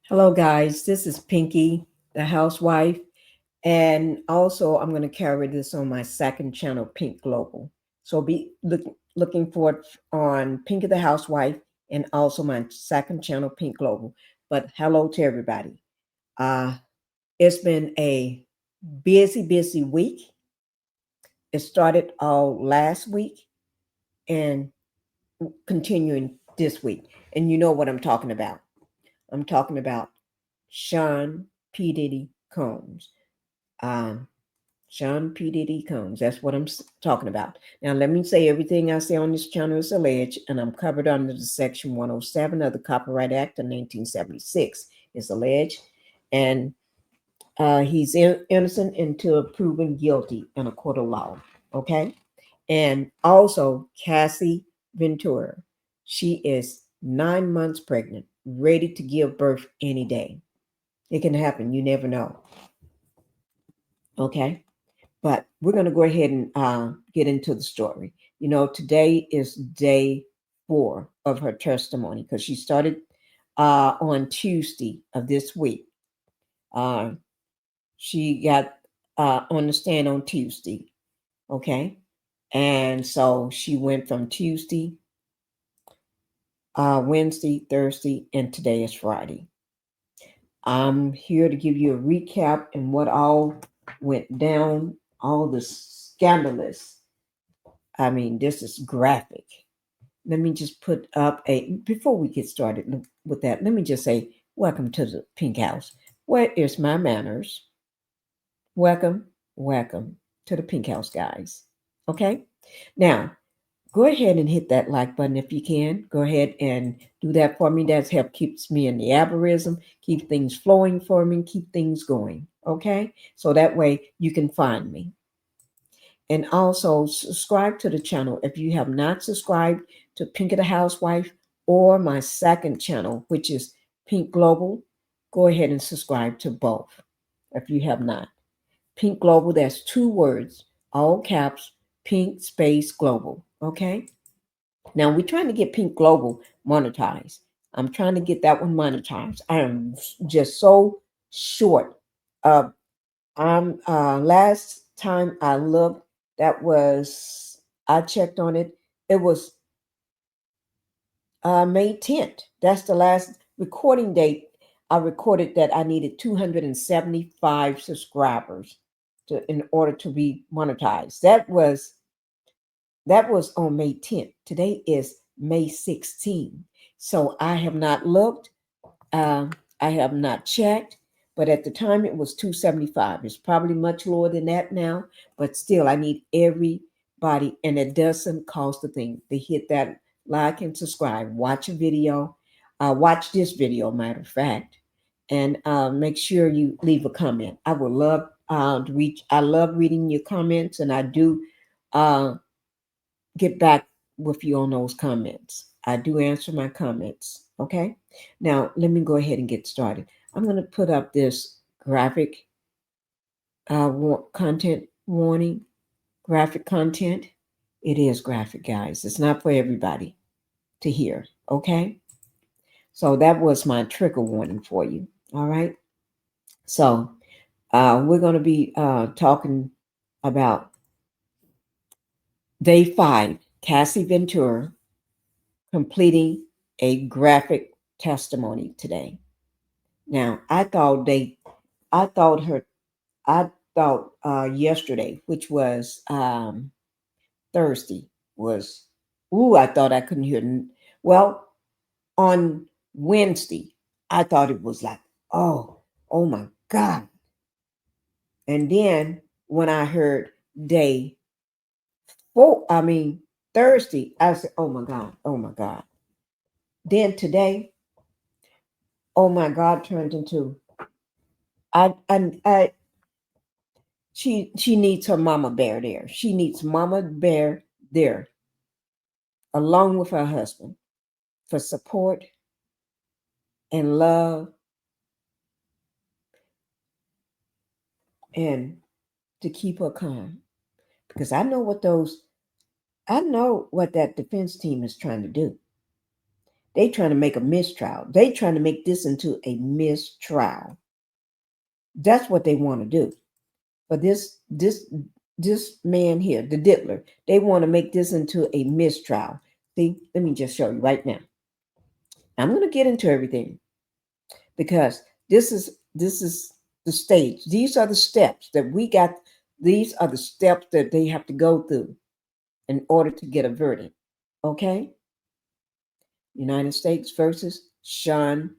Hello, guys. This is Pinky, the housewife. And also, I'm going to carry this on my second channel, Pink Global. So looking for it on Pinky, the housewife, and also my second channel, Pink Global. But hello to everybody. Uh, it's been a busy week. It started all last week and continuing this week. And you know what I'm talking about. I'm talking about Sean P. Diddy Combs. Um, Sean P. Diddy Combs. That's what I'm talking about. Now, let me say everything I say on this channel is alleged, and I'm covered under the Section 107 of the Copyright Act of 1976. It's alleged, and he's innocent until proven guilty in a court of law. Okay? And also, Cassie Ventura. She is 9 months pregnant, ready to give birth any day. It can happen. You never know. Okay? But we're going to go ahead and get into the story. You know, today is day 4 of her testimony because she started on Tuesday of this week. Uh, she got on the stand on Tuesday. Okay. And so she went from Tuesday, Wednesday, Thursday, and today is Friday. I'm here to give you a recap and what all went down, all the scandalous. I mean, this is graphic. Let me just put up before we get started with that, let me just say, welcome to the Pink House. Where is my manners? Welcome, welcome to the Pink House, guys. Okay? Now, go ahead and hit that like button if you can. Go ahead and do that for me. That's help keeps me in the algorithm, keep things flowing for me, keep things going. Okay? So that way you can find me. And also subscribe to the channel if you have not subscribed to Pink of the Housewife or my second channel, which is Pink Global. Go ahead and subscribe to both if you have not. Pink Global, that's 2 words, all caps, Pink Space Global. Okay? Now we're trying to get Pink Global monetized. I'm trying to get that one monetized. I am just so short. Last time I looked, that was I checked on it. It was May 10th. That's the last recording date. I recorded that I needed 275 subscribers in order to be monetized. That was on May 10th. Today is May 16th. So I have not looked. Um, I have not checked, but at the time it was 275. It's probably much lower than that now, but still, I need everybody, and it doesn't cost a thing to hit that like and subscribe. Watch a video, watch this video, matter of fact, and make sure you leave a comment. I would love to reach. I love reading your comments, and I do uh, get back with you on those comments. I do answer my comments. Okay. Now, let me go ahead and get started. I'm going to put up this graphic content warning, graphic content. It is graphic, guys. It's not for everybody to hear. Okay. So that was my trigger warning for you. All right. So we're going to be talking about day 5, Cassie Ventura completing a graphic testimony today. Now, I thought her, I thought yesterday, which was Thursday, was, I thought I couldn't hear. Well, on Wednesday, I thought it was like, oh my God. And then when I heard day 4, Thursday, I said, oh my God, oh my God. Then today, oh my God, turned into I she needs her mama bear there. She needs mama bear there along with her husband for support and love and to keep her calm. Because I know what that defense team is trying to do. They trying to make a mistrial. They trying to make this into a mistrial. That's what they want to do. But this man here, the diddler, they want to make this into a mistrial. See, let me just show you right now. I'm going to get into everything because this is the stage. These are the steps that we got. These are the steps that they have to go through in order to get a verdict. Okay? United States versus Sean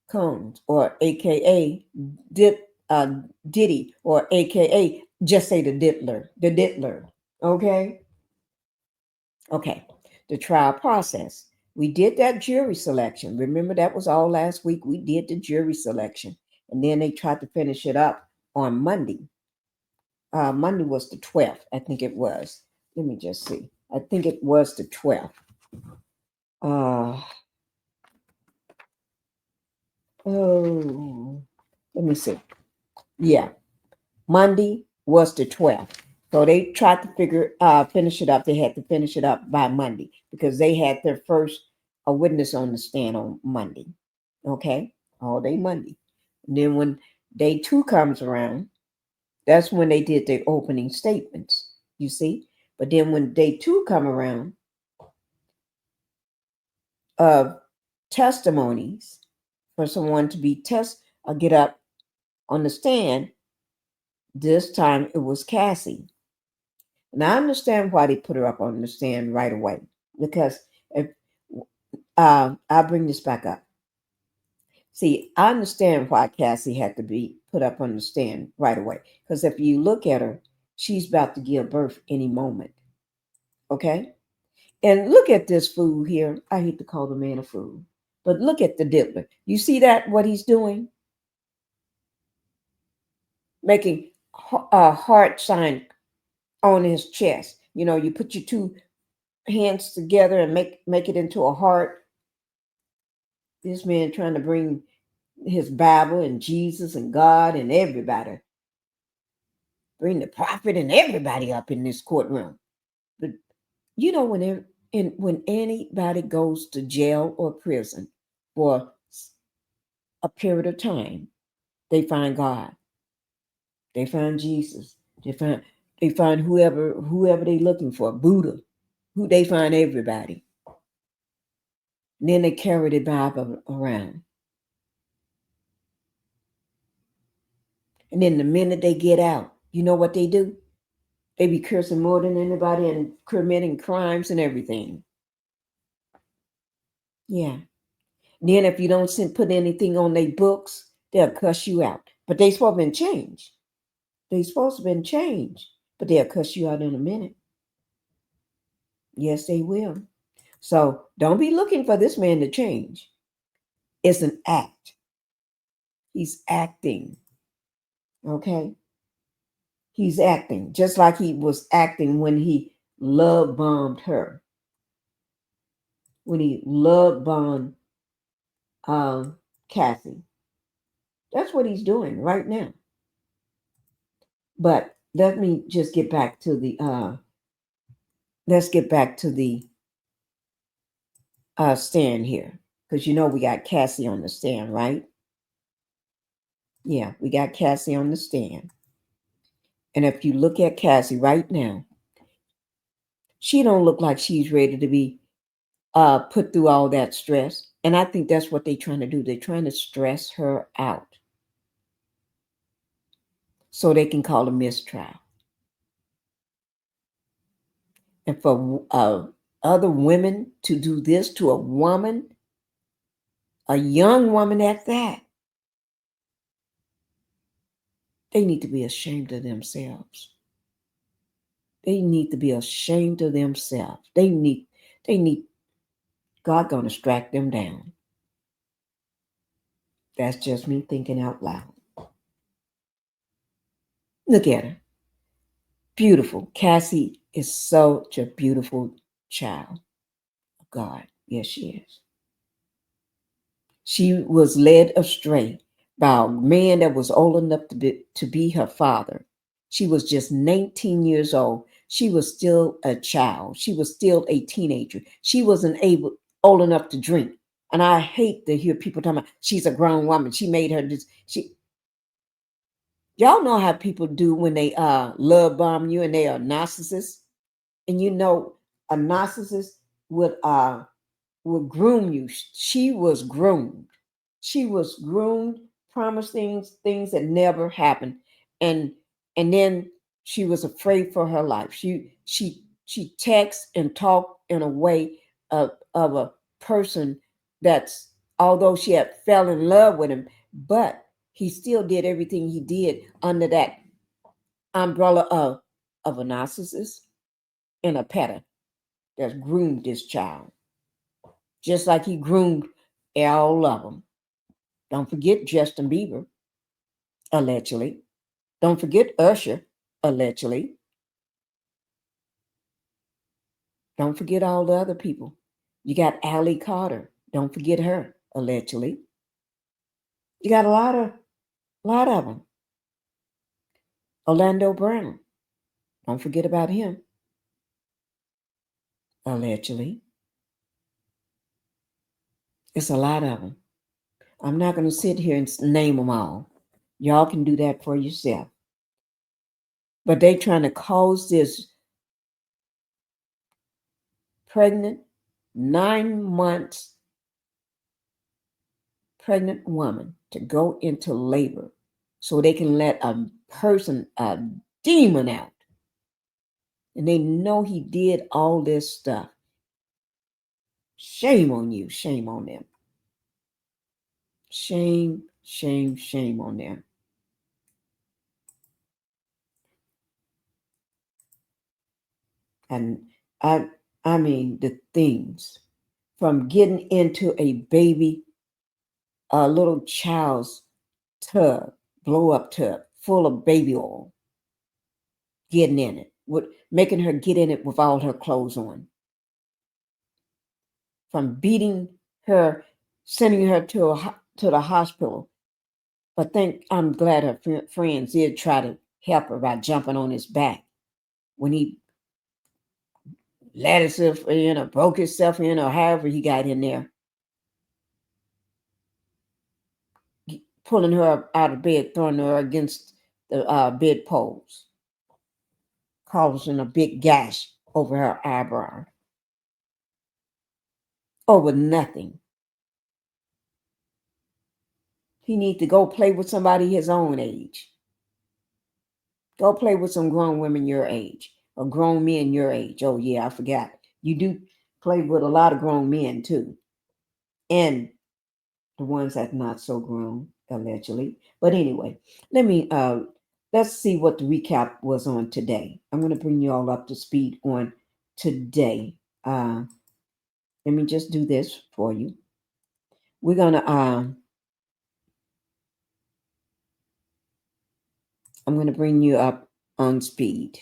Combs, or AKA Did, uh, Diddy, or AKA just say the diddler. The diddler. Okay? Okay. The trial process. We did that jury selection. Remember, that was all last week. We did the jury selection. And then they tried to finish it up on Monday. Monday was the 12th, I think it was. Let me just see. I think it was the 12th. Oh, let me see. Yeah, Monday was the 12th. So they tried to finish it up. They had to finish it up by Monday because they had their first witness on the stand on Monday. Okay, all day Monday. And then when day two comes around, that's when they did their opening statements. You see, but then when day two come around of testimonies for someone to be get up on the stand, this time it was Cassie. And I understand why they put her up on the stand right away. Because if I'll bring this back up. See, I understand why Cassie had to be put up on the stand right away. Because if you look at her, she's about to give birth any moment. Okay? And look at this fool here. I hate to call the man a fool. But look at the diddler. You see that, what he's doing? Making a heart sign on his chest. You know, you put your two hands together and make it into a heart. This man trying to bring his Bible and Jesus and God and everybody, bring the prophet and everybody up in this courtroom. But you know, when anybody goes to jail or prison for a period of time, they find God, they find Jesus, they find whoever they looking for, Buddha, who they find everybody. And then they carry the Bible around. And then the minute they get out, you know what they do? They be cursing more than anybody and committing crimes and everything. Yeah. Then if you don't put anything on their books, they'll cuss you out. But they supposed to be changed. They supposed to be changed. But they'll cuss you out in a minute. Yes, they will. So don't be looking for this man to change. It's an act. He's acting. Okay? He's acting just like he was acting when he love bombed her. When he love bombed Cassie. That's what he's doing right now. But let me just get back to the let's get back to the stand here. Because you know we got Cassie on the stand, right? Yeah, we got Cassie on the stand. And if you look at Cassie right now, she don't look like she's ready to be put through all that stress. And I think that's what they're trying to do. They're trying to stress her out so they can call a mistrial. And for other women to do this to a woman, a young woman at that, they need to be ashamed of themselves. They need to be ashamed of themselves. They need God gonna strike them down. That's just me thinking out loud. Look at her. Beautiful. Cassie is such a beautiful child of God. Yes, she is. She was led astray by a man that was old enough to be her father. She was just 19 years old. She was still a child. She was still a teenager. She wasn't old enough to drink. And I hate to hear people talking about she's a grown woman. She made her this. Y'all know how people do when they love bomb you and they are narcissists. And you know a narcissist would groom you. She was groomed. She was groomed, promised things that never happened. And and then she was afraid for her life. She texts and talked in a way of a person that's, although she had fell in love with him, but he still did everything he did under that umbrella of a narcissist and a petter that's groomed this child. Just like he groomed all of them. Don't forget Justin Bieber, allegedly. Don't forget Usher, allegedly. Don't forget all the other people. You got Allie Carter. Don't forget her, allegedly. You got a lot of them. Orlando Brown. Don't forget about him, allegedly. It's a lot of them. I'm not going to sit here and name them all. Y'all can do that for yourself. But they trying to cause this pregnant, 9 months pregnant woman to go into labor so they can let a person, a demon out. And they know he did all this stuff. Shame on you. Shame on them. Shame, shame, shame on them. And I mean the things from getting into a baby, a little child's tub, blow up tub full of baby oil, getting in it, with making her get in it with all her clothes on, from beating her, sending her to the hospital. But I'm glad her friends did try to help her by jumping on his back when he let himself in or broke himself in or however he got in there, pulling her out of bed, throwing her against the bed poles, causing a big gash over her eyebrow. Over nothing. He need to go play with somebody his own age. Go play with some grown women your age or grown men your age. Oh yeah, I forgot. You do play with a lot of grown men too. And the ones that not so grown, allegedly. But anyway, let's see what the recap was on today. I'm gonna bring you all up to speed on today. Let me just do this for you. We're gonna I'm gonna bring you up on speed.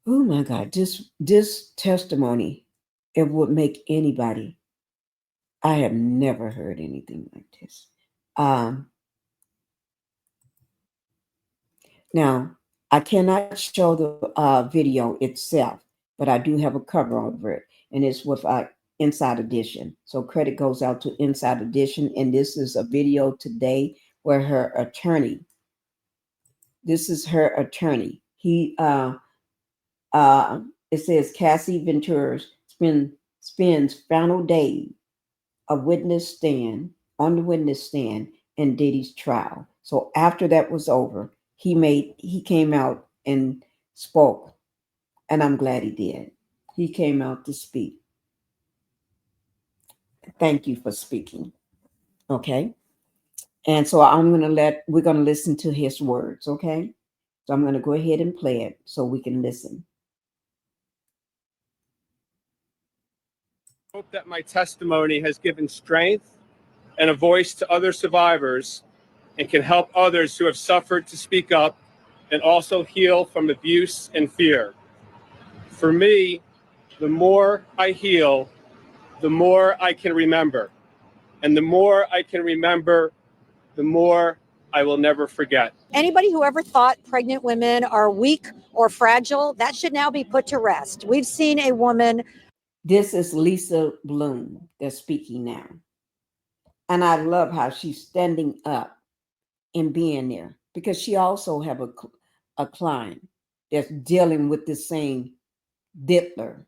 Oh my God, this testimony, it would make anybody. I have never heard anything like this. Now, I cannot show the video itself, but I do have a cover over it, and it's with Inside Edition. So credit goes out to Inside Edition, and this is a video today where her attorney. This is her attorney. He it says Cassie Ventura spends final day a witness stand on the witness stand in Diddy's trial. So after that was over, he came out and spoke, and I'm glad he did. He came out to speak. Thank you for speaking. Okay. And so we're gonna listen to his words, okay? So I'm gonna go ahead and play it so we can listen. I hope that my testimony has given strength and a voice to other survivors and can help others who have suffered to speak up and also heal from abuse and fear. For me, the more I heal, the more I can remember. And the more I can remember, the more I will never forget. Anybody who ever thought pregnant women are weak or fragile, that should now be put to rest. We've seen a woman. This is Lisa Bloom that's speaking now. And I love how she's standing up and being there because she also have a client that's dealing with the same diddler.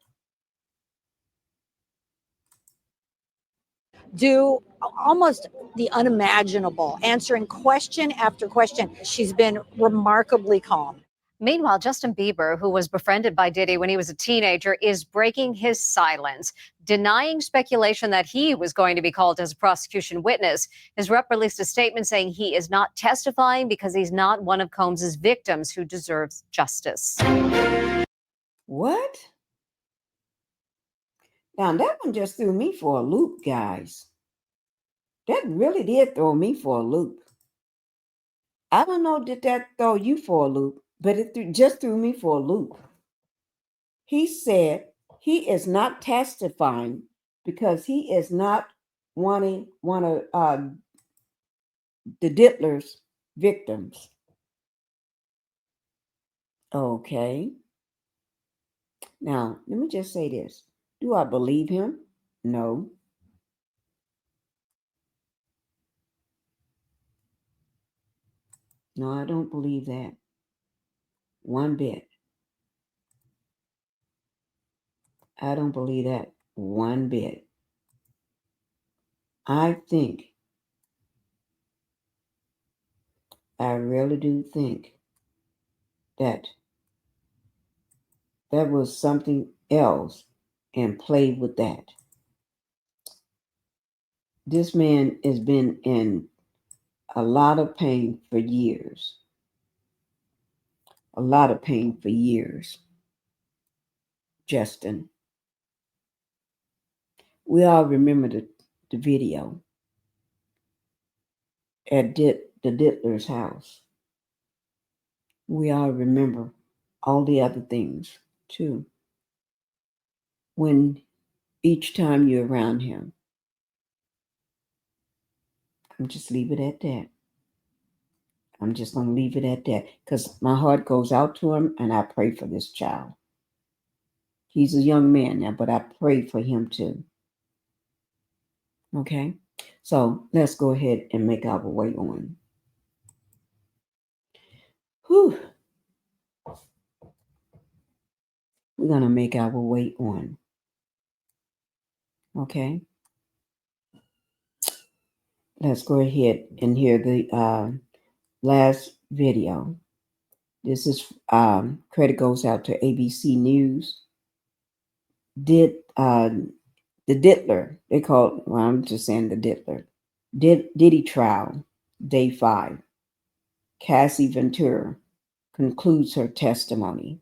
Do almost the unimaginable, answering question after question. She's been remarkably calm. Meanwhile, Justin Bieber, who was befriended by Diddy when he was a teenager, is breaking his silence, denying speculation that he was going to be called as a prosecution witness. His rep released a statement saying he is not testifying because he's not one of Combs' victims who deserves justice. What? Now, that one just threw me for a loop, guys. That really did throw me for a loop. I don't know, did that throw you for a loop, but it just threw me for a loop. He said he is not testifying because he is not one of the diddler's victims. Okay. Now, let me just say this. Do I believe him? No. No, I don't believe that. One bit. I don't believe that one bit. I really do think that was something else and played with that. This man has been in a lot of pain for years. A lot of pain for years. Justin. We all remember the video at the Diddler's house. We all remember all the other things too. When each time you're around him, I'm just leave it at that. I'm just going to leave it at that because my heart goes out to him and I pray for this child. He's a young man now, but I pray for him too. Okay? So let's go ahead and make our way on. Whew. We're going to make our way on. Okay? Let's go ahead and hear the last video. This is credit goes out to ABC News. The Diddler, they call, well, I'm just saying the Diddler. Diddy Trial, Day 5. Cassie Ventura concludes her testimony.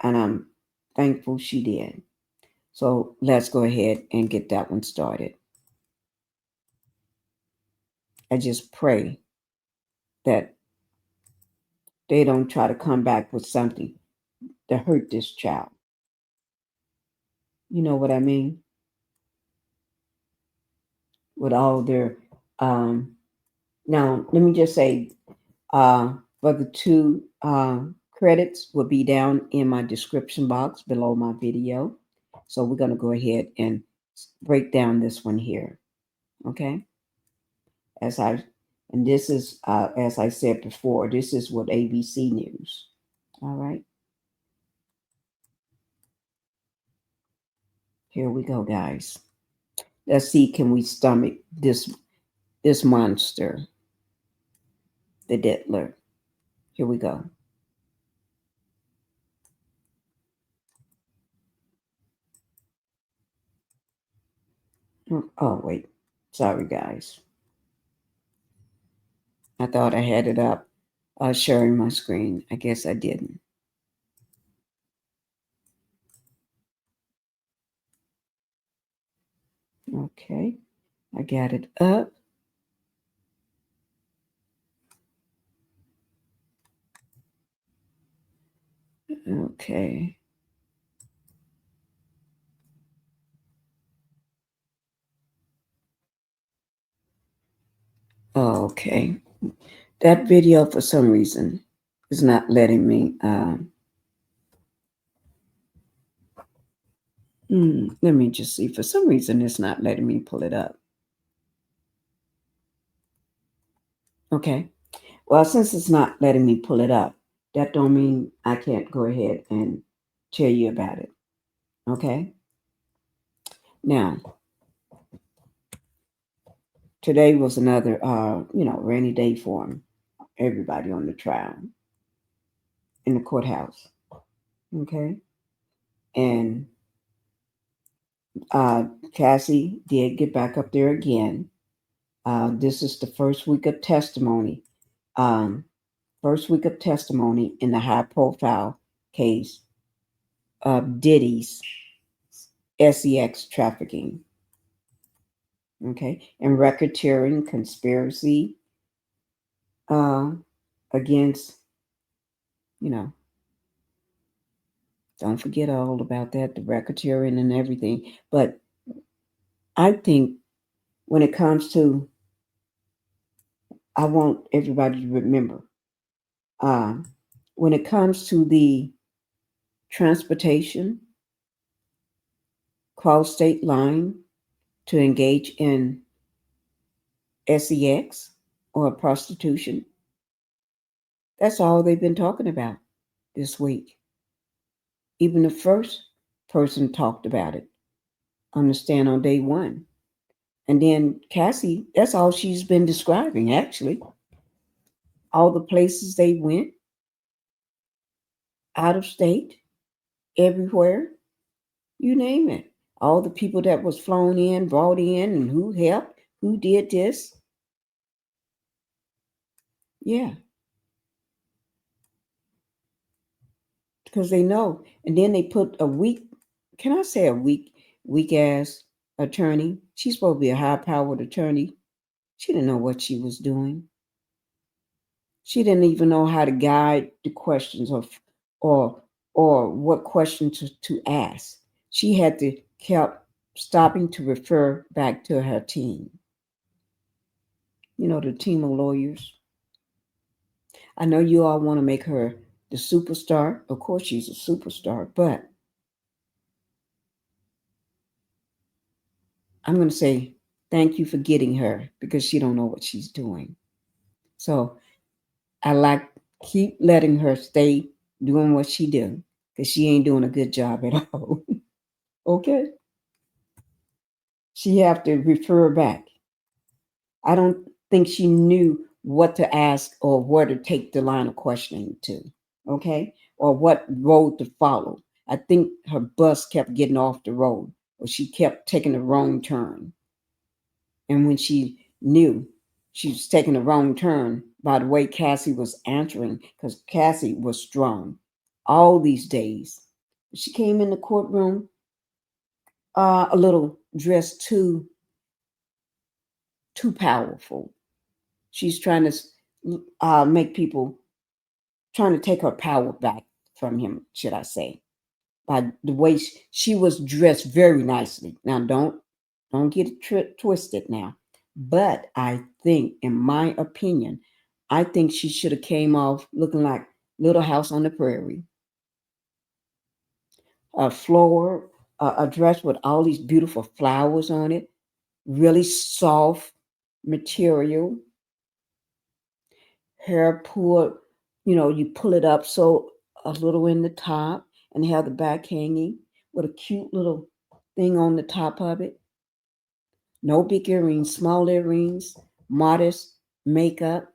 And I'm thankful she did. So let's go ahead and get that one started. I just pray that they don't try to come back with something to hurt this child. You know what I mean? With all their now let me just say for the two credits will be down in my description box below my video. So we're going to go ahead and break down this one here. Okay. And this is as I said before, this is what ABC News. All right. Here we go, guys. Let's see, can we stomach this monster, the Diddler? Here we go. Oh, wait. Sorry, guys. I thought I had it up sharing my screen. I guess I didn't. Okay. I got it up. Okay. Okay. That video, for some reason, is not letting me Let me just see. For some reason, it's not letting me pull it up. Okay. Well, since it's not letting me pull it up, that don't mean I can't go ahead and tell you about it. Okay. Now, today was another, rainy day for everybody on the trial in the courthouse. Okay. And Cassie did get back up there again. This is the first week of testimony. Um, First week of testimony in the high profile case of Diddy's sex trafficking. Okay. And racketeering conspiracy uh, against, you know, don't forget all about that, the racketeering and everything. But I think when it comes to, I want everybody to remember, uh, when it comes to the transportation cross state line to engage in sex or prostitution, that's all they've been talking about this week. Even the first person talked about it on the stand on day one. And then Cassie, that's all she's been describing, actually. All the places they went, out of state, everywhere, you name it. All the people that was flown in, brought in, and who helped, who did this. Yeah, because they know. And then they put a weak, can I say a weak ass attorney? She's supposed to be a high powered attorney. She didn't know what she was doing. She didn't even know how to guide the questions or or what question to ask. She had to kept stopping to refer back to her team. You know, the team of lawyers. I know you all want to make her the superstar. Of course she's a superstar, but I'm going to say thank you for getting her because she don't know what she's doing. So I like keep letting her stay doing what she do because she ain't doing a good job at all. Okay, she have to refer back. I don't think she knew what to ask or where to take the line of questioning to. Okay, or what road to follow. I think her bus kept getting off the road, or she kept taking the wrong turn. And when she knew she was taking the wrong turn, by the way Cassie was answering, because Cassie was strong all these days. She came in the courtroom a little dressed too powerful. She's trying to make people, trying to take her power back from him, should I say, by the way she was dressed very nicely. Now, don't get it twisted now, but I think, in my opinion, I think she should have came off looking like Little House on the Prairie. A floor, a dress with all these beautiful flowers on it, really soft material, hair pulled, you pull it up so a little in the top and have the back hanging with a cute little thing on the top of it. No big earrings, small earrings, modest makeup,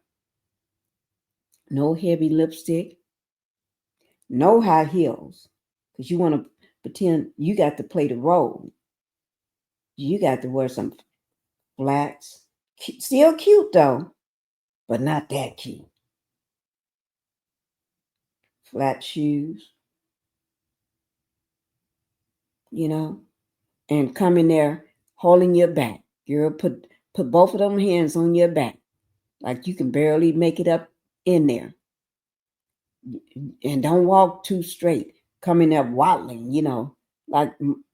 no heavy lipstick, no high heels. Because you want to pretend you got to play the role. You got to wear some flats. Still cute though, but not that cute. Flat shoes, you know, and come in there holding your back. Girl, put both of them hands on your back, like you can barely make it up in there. And don't walk too straight. Come in there waddling, like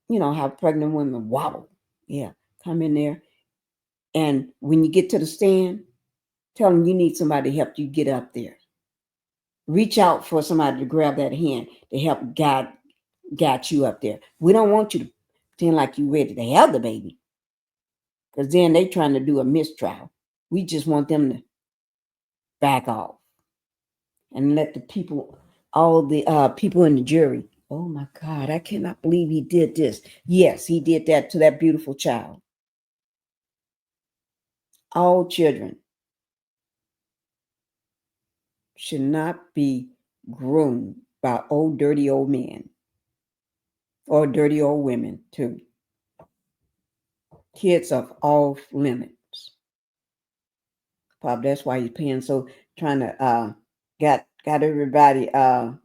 how pregnant women waddle. Yeah, come in there, and when you get to the stand, tell them you need somebody to help you get up there. Reach out for somebody to grab that hand to help guide you up there. We don't want you Seem like you ready to have the baby. Because then they trying to do a mistrial. We just want them to back off and let the people, all the people in the jury, oh my God, I cannot believe he did this. Yes, he did that to that beautiful child. All children should not be groomed by old dirty old men or dirty old women too. Kids are off limits. Probably that's why he's paying so, trying to got everybody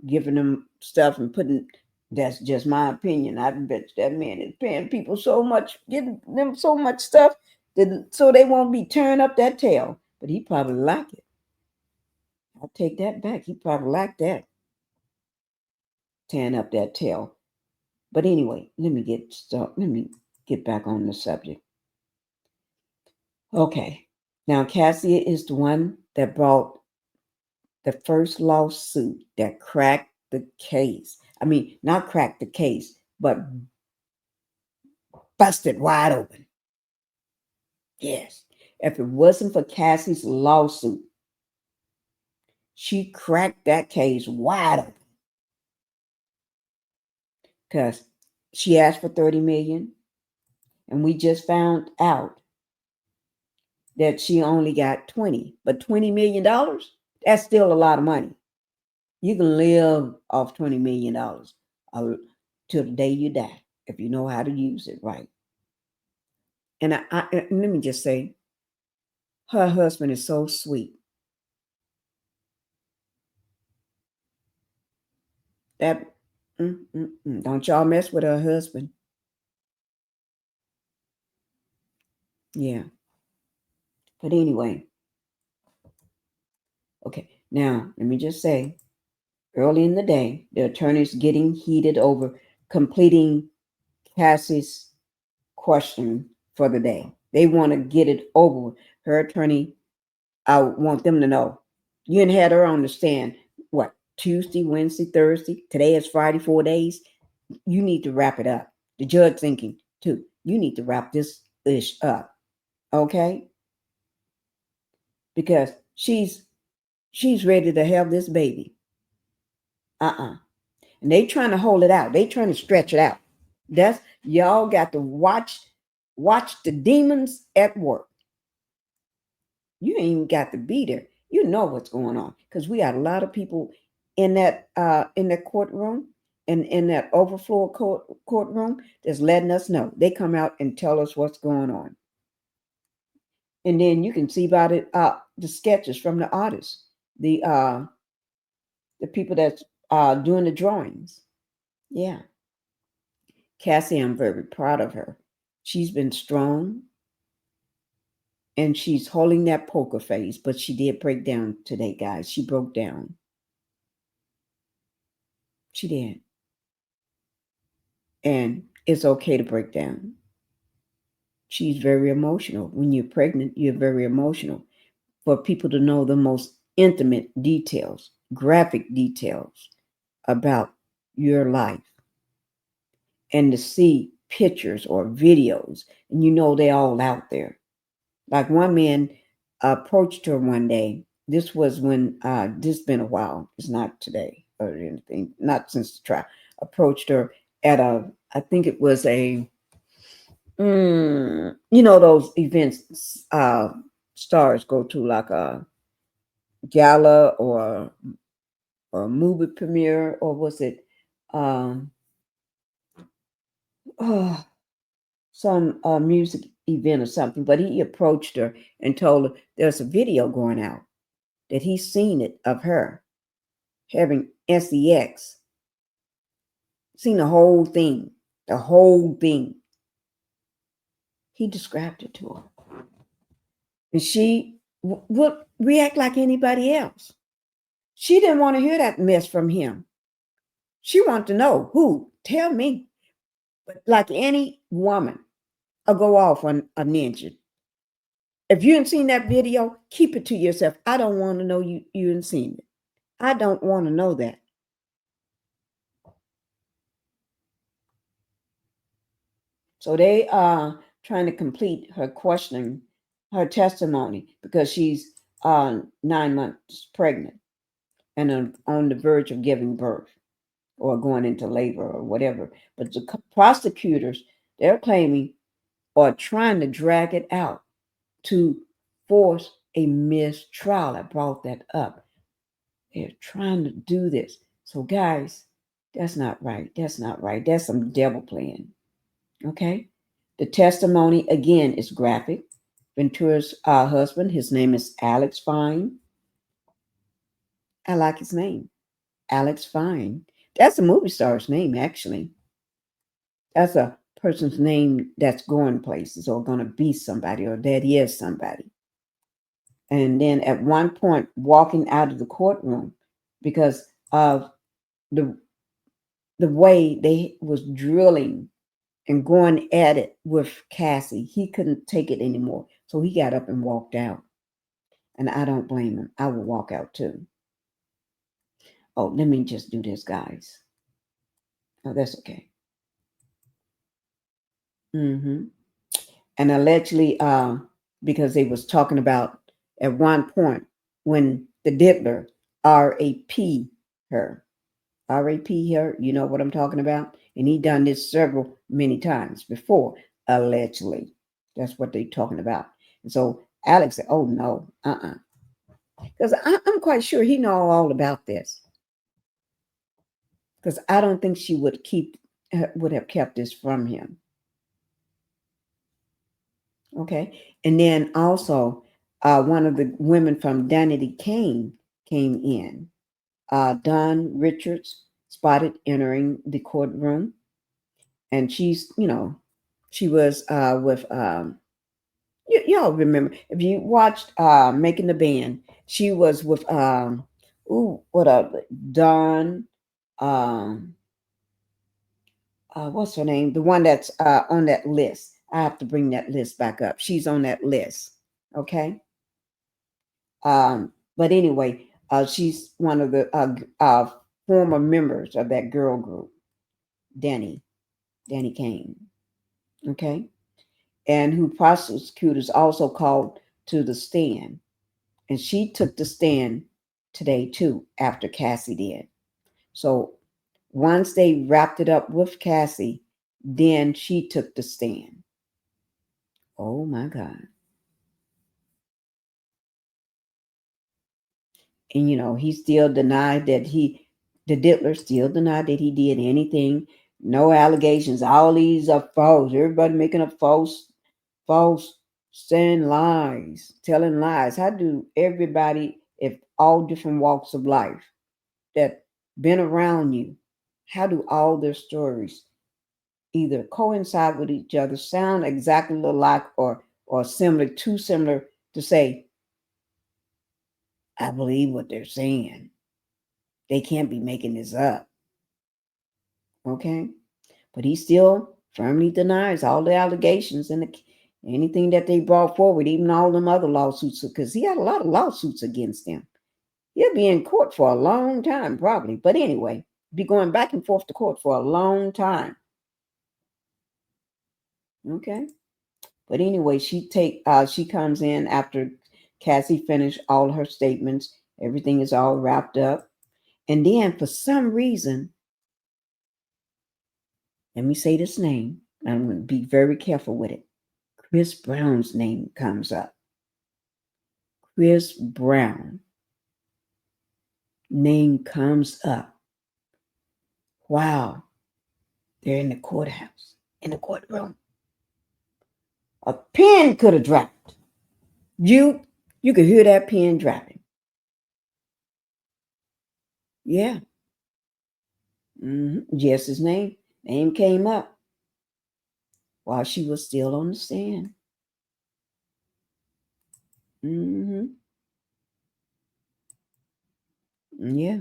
giving them stuff and putting, that's just my opinion. I bet that man is paying people so much, getting them so much stuff that, so they won't be tearing up that tail. But he probably like it. I'll take that back. He probably like that. Tearing up that tail. But anyway, let me get back on the subject. Okay. Now Cassie is the one that brought the first lawsuit that cracked the case. I mean, not cracked the case, but busted wide open. Yes. If it wasn't for Cassie's lawsuit, she cracked that case wide open. Because she asked for 30 million, and we just found out that she only got 20. But $20 million, that's still a lot of money. You can live off $20 million till the day you die if you know how to use it right. And I let me just say, her husband is so sweet. That don't y'all mess with her husband. Yeah. But anyway, okay. Now let me just say, early in the day, the attorney's getting heated over completing Cassie's question for the day. They want to get it over. Her attorney, I want them to know, you ain't had her on the stand, what, Tuesday, Wednesday, Thursday? Today is Friday, 4 days. You need to wrap it up. The judge thinking, too, you need to wrap this ish up. Okay? Because she's ready to have this baby. And they trying to hold it out. They trying to stretch it out. That's, y'all got to watch the demons at work. You ain't even got to be there. You know what's going on, because we got a lot of people in that courtroom and in that overflow courtroom that's letting us know. They come out and tell us what's going on, and then you can see about it. The sketches from the artists, the people that's doing the drawings. Yeah, Cassie, I'm very proud of her. She's been strong. And she's holding that poker face, but she did break down today, guys. She broke down. She did. And it's okay to break down. She's very emotional. When you're pregnant, you're very emotional. For people to know the most intimate details, graphic details about your life, and to see pictures or videos, and you know they're all out there. Like one man approached her one day. This was when, this has been a while. It's not today or anything, not since the trial. Approached her at I think it was a, those events stars go to, like a gala or a movie premiere, or was it some music event or something. But he approached her and told her there's a video going out that he's seen it of her having sex. Seen the whole thing. The whole thing. He described it to her. And she would react like anybody else. She didn't want to hear that mess from him. She wanted to know who. Tell me. But like any woman, I'll go off on a ninja. If you haven't seen that video, keep it to yourself. I don't want to know you haven't seen it. I don't want to know that. So they are trying to complete her questioning, her testimony, because she's 9 months pregnant and on the verge of giving birth or going into labor or whatever. But the prosecutors, they're claiming or trying to drag it out to force a mistrial. I brought that up. They're trying to do this. So, guys, that's not right. That's not right. That's some devil playing. Okay? The testimony, again, is graphic. Ventura's husband, his name is Alex Fine. I like his name, Alex Fine. That's a movie star's name, actually. That's a person's name that's going places or going to be somebody or that is somebody. And then at one point, walking out of the courtroom because of the way they was drilling and going at it with Cassie. He couldn't take it anymore. So he got up and walked out. And I don't blame him. I would walk out too. Oh, let me just do this, guys. Oh, that's okay. And allegedly, because they was talking about at one point when the diddler, R.A.P. her, R.A.P. her, you know what I'm talking about? And he done this many times before, allegedly. That's what they talking about. And so Alex said, oh, no, Because I'm quite sure he know all about this. Because I don't think she would have kept this from him. Okay. And then also, one of the women from Danity Kane came in. Dawn Richards spotted entering the courtroom. And she's, she was with, y'all remember, if you watched Making the Band, she was with, Dawn, what's her name? The one that's on that list. I have to bring that list back up. She's on that list. Okay. But anyway, she's one of the former members of that girl group, Danny Kane. Okay. And who prosecutors also called to the stand. And she took the stand today too, after Cassie did. So once they wrapped it up with Cassie, then she took the stand. Oh my God. And he still denied that the diddler still denied that he did anything. No allegations. All these are false. Everybody making up false, saying lies, telling lies. How do everybody, if all different walks of life that been around you, how do all their stories either coincide with each other, sound exactly alike, or similar, too similar to say, I believe what they're saying. They can't be making this up. Okay? But he still firmly denies all the allegations and anything that they brought forward, even all them other lawsuits, because he had a lot of lawsuits against him. He'll be in court for a long time, probably. But anyway, be going back and forth to court for a long time. Okay? But anyway, she comes in after Cassie finished all her statements. Everything is all wrapped up. And then for some reason, let me say this name. I'm going to be very careful with it. Chris Brown's name comes up. Chris Brown name comes up. Wow. They're in the courthouse, in the courtroom. A pin could have dropped. You could hear that pin dropping. Yeah. Yes, his name came up while she was still on the stand. Yeah.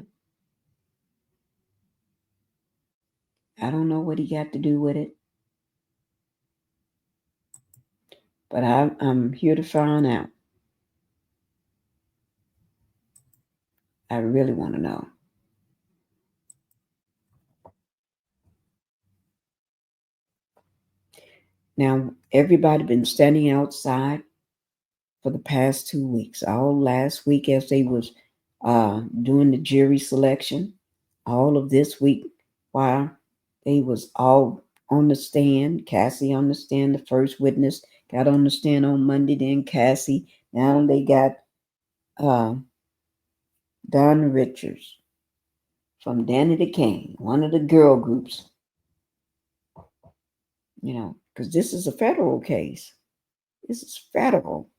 I don't know what he got to do with it, but I'm here to find out. I really want to know. Now, everybody been standing outside for the past 2 weeks. All last week as they was doing the jury selection. All of this week while they was all on the stand. Cassie on the stand, the first witness got on the stand on Monday. Then Cassie. Now they got Don Richards from Danny the King, one of the girl groups. Because this is a federal case. This is federal.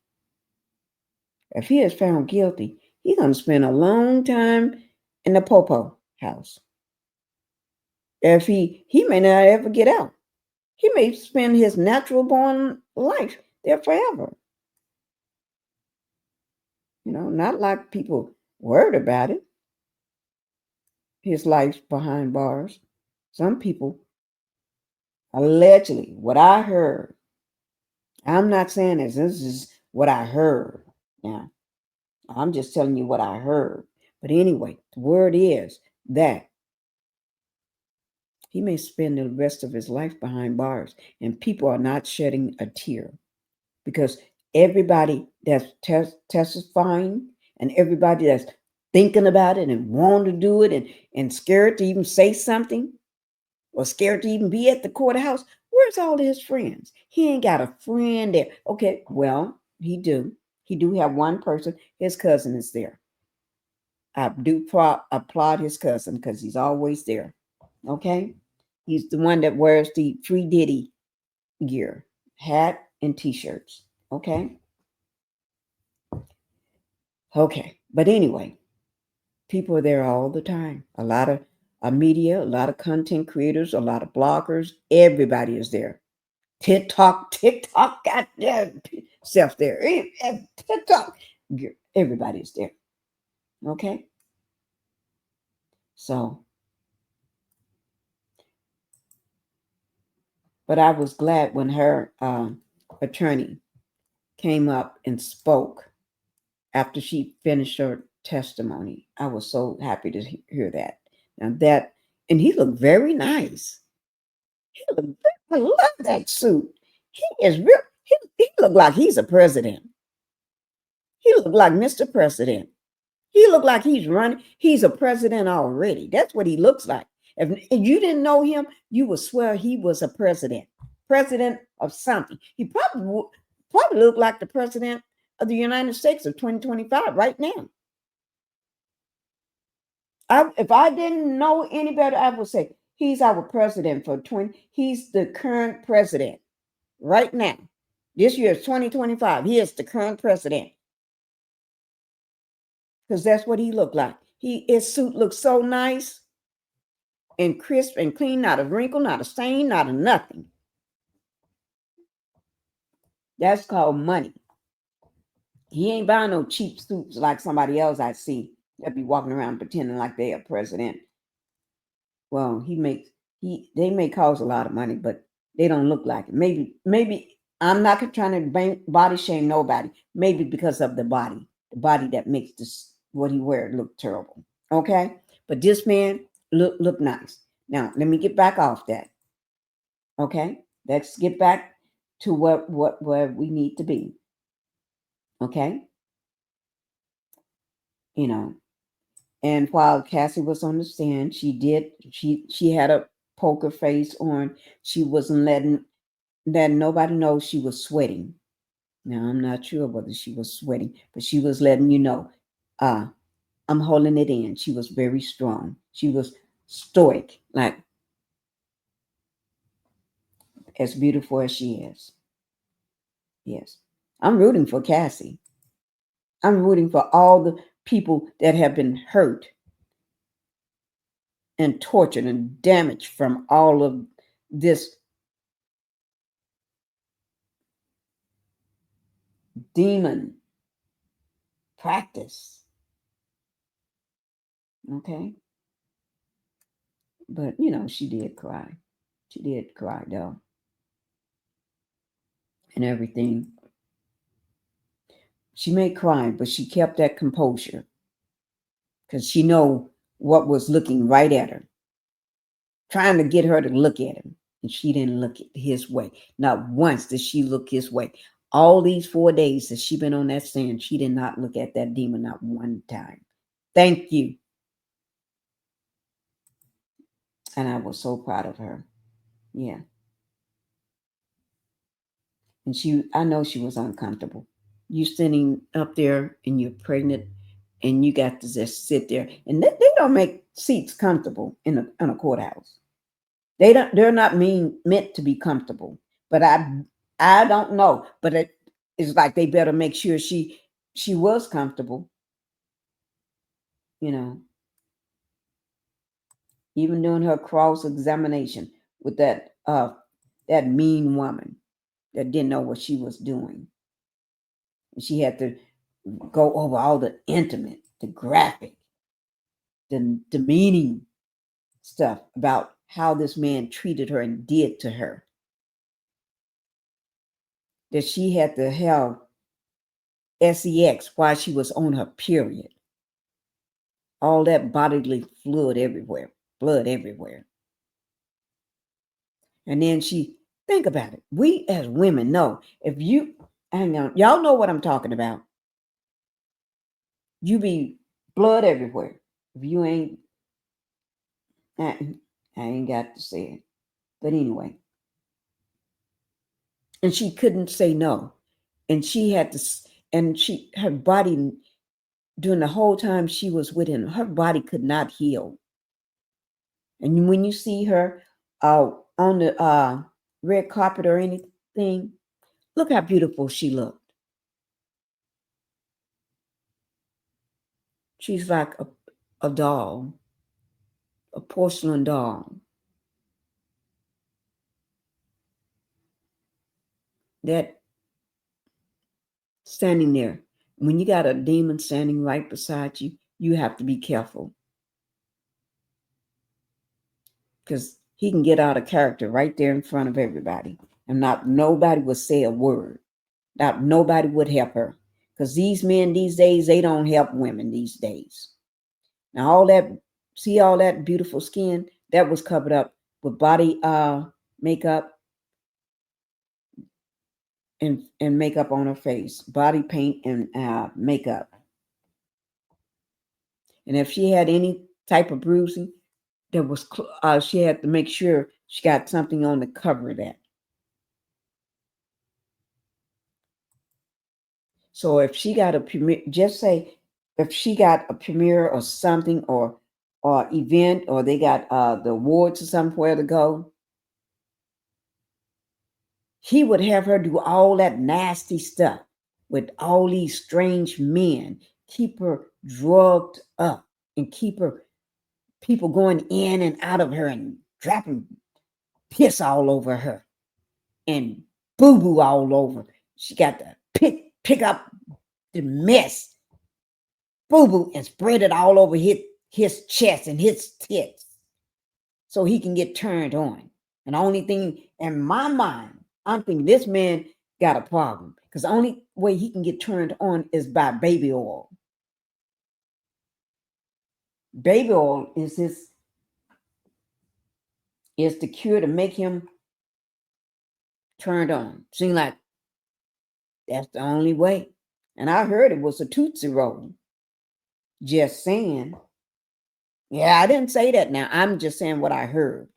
If he is found guilty, he's going to spend a long time in the Popo house. If he may not ever get out. He may spend his natural born life there forever. Not like people worried about it. His life behind bars. Some people, allegedly, what I heard. I'm not saying this is what I heard. Now, I'm just telling you what I heard. But anyway, the word is that he may spend the rest of his life behind bars, and people are not shedding a tear because everybody that's testifying and everybody that's thinking about it and wanting to do it and scared to even say something or scared to even be at the courthouse, where's all his friends? He ain't got a friend there. Okay, well, he do. He do have one person. His cousin is there. I do applaud his cousin because he's always there. Okay? He's the one that wears the Free Diddy gear, hat and t-shirts. Okay? Okay. But anyway, people are there all the time. A lot of media, a lot of content creators, a lot of bloggers. Everybody is there. TikTok got their self there. TikTok, everybody is there. Okay? So, but I was glad when her attorney came up and spoke after she finished her testimony. I was so happy to hear that. Now and he looked very nice. I love that suit. He is real. He looked like he's a president. He looked like Mr. President. He looked like he's a president already. That's what he looks like. If you didn't know him, you would swear he was a president of something. He probably looked like the president of the United States of 2025 right now. If I didn't know any better, I would say he's our president he's the current president right now. This year is 2025. He is the current president. Because that's what he looked like. His suit looked so nice and crisp and clean, not a wrinkle, not a stain, not a nothing. That's called money. He ain't buying no cheap suits like somebody else I see that be walking around pretending like they are president. Well, they may cost a lot of money, but they don't look like it. Maybe I'm not trying to body shame nobody. Maybe because of the body that makes this what he wears look terrible. Okay, but this man look nice. Now let me get back off that. Okay, let's get back to where we need to be. Okay, and while Cassie was on the stand, she had a poker face on. She wasn't letting nobody know she was sweating. Now I'm not sure whether she was sweating, but she was letting you know, I'm holding it in. She was very strong. She was stoic, like as beautiful as she is. Yes. I'm rooting for Cassie. I'm rooting for all the people that have been hurt and tortured and damaged from all of this demon practice. Okay. But, she did cry. She did cry, though. And everything. She may cry, but she kept that composure. Because she know what was looking right at her. Trying to get her to look at him. And she didn't look his way. Not once did she look his way. All these 4 days that she been on that stand, she did not look at that demon not one time. Thank you. And I was so proud of her. Yeah. And I know she was uncomfortable. You sitting up there and you're pregnant and you got to just sit there. And they don't make seats comfortable in a courthouse. They're not meant to be comfortable. But I don't know. But it's like they better make sure she was comfortable. You know, even during her cross-examination with that mean woman that didn't know what she was doing. And she had to go over all the intimate, the graphic, the demeaning stuff about how this man treated her and did to her. That she had to have sex while she was on her period. All that bodily fluid everywhere, blood everywhere. And then think about it. We as women know, if you, hang on, y'all know what I'm talking about. You be blood everywhere. If you ain't, I ain't got to say it. But anyway. And she couldn't say no. And she had to, and her body, during the whole time she was with him, her body could not heal. And when you see her on the red carpet or anything, look how beautiful she looked. She's like a doll, a porcelain doll. That standing there, when you got a demon standing right beside you, you have to be careful. Because he can get out of character right there in front of everybody. And nobody would say a word. Nobody would help her. Because these men these days, they don't help women these days. Now all that beautiful skin, that was covered up with body makeup and makeup on her face, body paint and makeup. And if she had any type of bruising, she had to make sure she got something on to cover that. So if she got a premiere, just say if she got a premiere or something or event, or they got the awards or somewhere to go, he would have her do all that nasty stuff with all these strange men, keep her drugged up and keep her people going in and out of her and dropping piss all over her and boo-boo all over. She got to pick up the mess, boo-boo, and spread it all over his chest and his tits so he can get turned on. And the only thing in my mind, I'm thinking this man got a problem, because the only way he can get turned on is by baby oil. Baby oil is the cure to make him turned on. Seems like that's the only way. And I heard it was a Tootsie Roll. Just saying. Yeah, I didn't say that now. I'm just saying what I heard.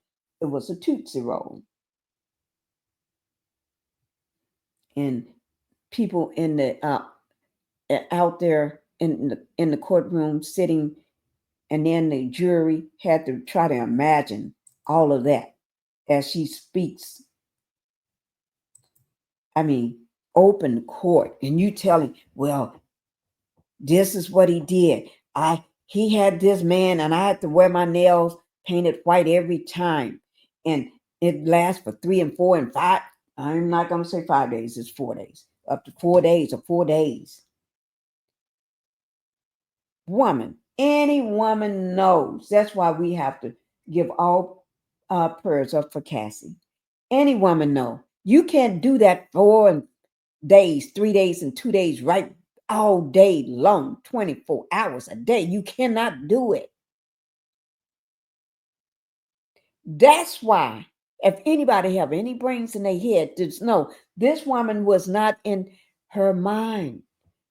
It was a Tootsie Roll. And people in the out there in the courtroom sitting, and then the jury had to try to imagine all of that as she speaks. I mean, open court, and you telling, well, this is what he did. He had this man, and I had to wear my nails painted white every time, and it lasts for 3 and 4 and 5. I'm not going to say 5 days. It's 4 days, up to 4 days or 4 days. Woman, any woman knows. That's why we have to give all prayers up for Cassie. Any woman know. You can't do that 4 days, 3 days, and 2 days, right? All day long, 24 hours a day. You cannot do it. That's why If anybody have any brains in their head, just know this woman was not in her mind.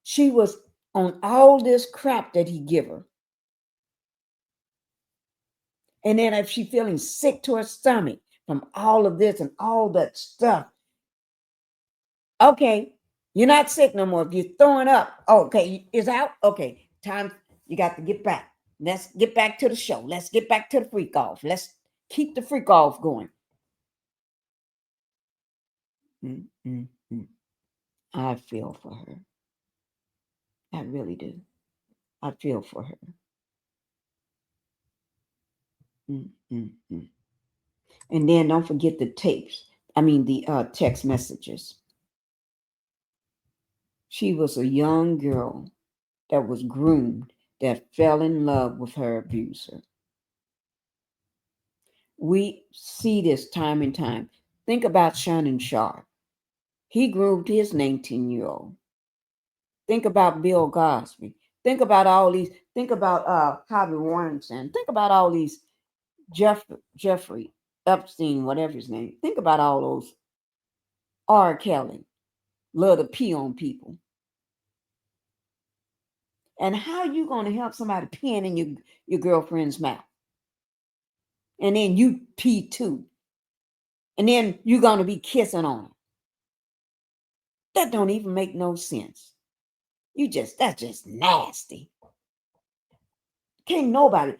She was on all this crap that he give her. And then if she feeling sick to her stomach from all of this and all that stuff, okay, you're not sick no more. If you're throwing up, okay, it's out. Okay, time, you got to get back. Let's get back to the show. Let's get back to the freak off. Let's keep the freak off going. Mm, mm, mm. I feel for her. I really do. I feel for her. Mm, mm, mm. And then don't forget the tapes. I mean, the text messages. She was a young girl that was groomed, that fell in love with her abuser. We see this time and time. Think about Shannon Sharp. He groomed his 19-year-old. Think about Bill Cosby. Think about all these. Think about Harvey Weinstein. Think about all these Jeffrey Epstein, whatever his name. Think about all those. R. Kelly. Love to pee on people. And how you going to help somebody peeing in your girlfriend's mouth? And then you pee too. And then you're going to be kissing on her. That don't even make no sense. That's just nasty. Can't nobody,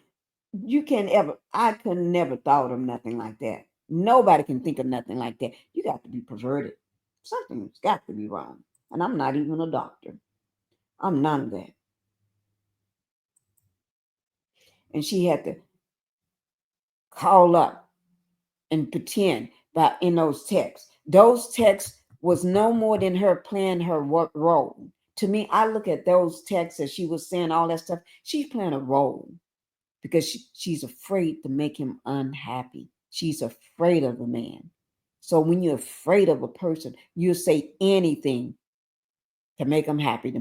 I could never thought of nothing like that. Nobody can think of nothing like that. You got to be perverted. Something's got to be wrong. And I'm not even a doctor. I'm none of that. And she had to call up and pretend that in those texts. Those texts was no more than her playing her role. To me, I look at those texts as she was saying all that stuff. She's playing a role because she's afraid to make him unhappy. She's afraid of the man. So when you're afraid of a person, you'll say anything to make them happy,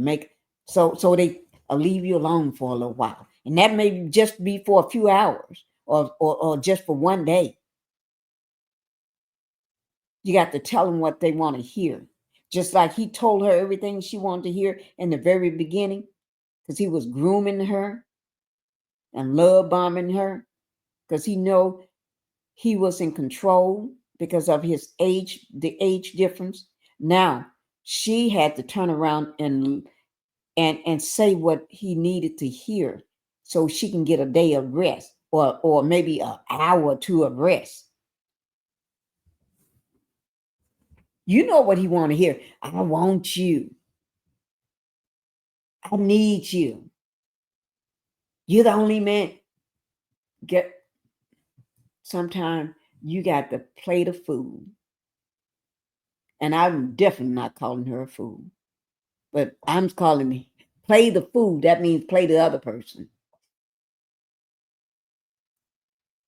so they leave you alone for a little while. And that may just be for a few hours or just for one day. You got to tell them what they want to hear. Just like he told her everything she wanted to hear in the very beginning, because he was grooming her and love bombing her, because he know he was in control because of his age, the age difference. Now she had to turn around and say what he needed to hear so she can get a day of rest or maybe an hour or two of rest. You know what he want to hear. I want you. I need you. You're the only man. Sometimes you got to play the fool. And I'm definitely not calling her a fool. But I'm calling play the fool. That means play the other person.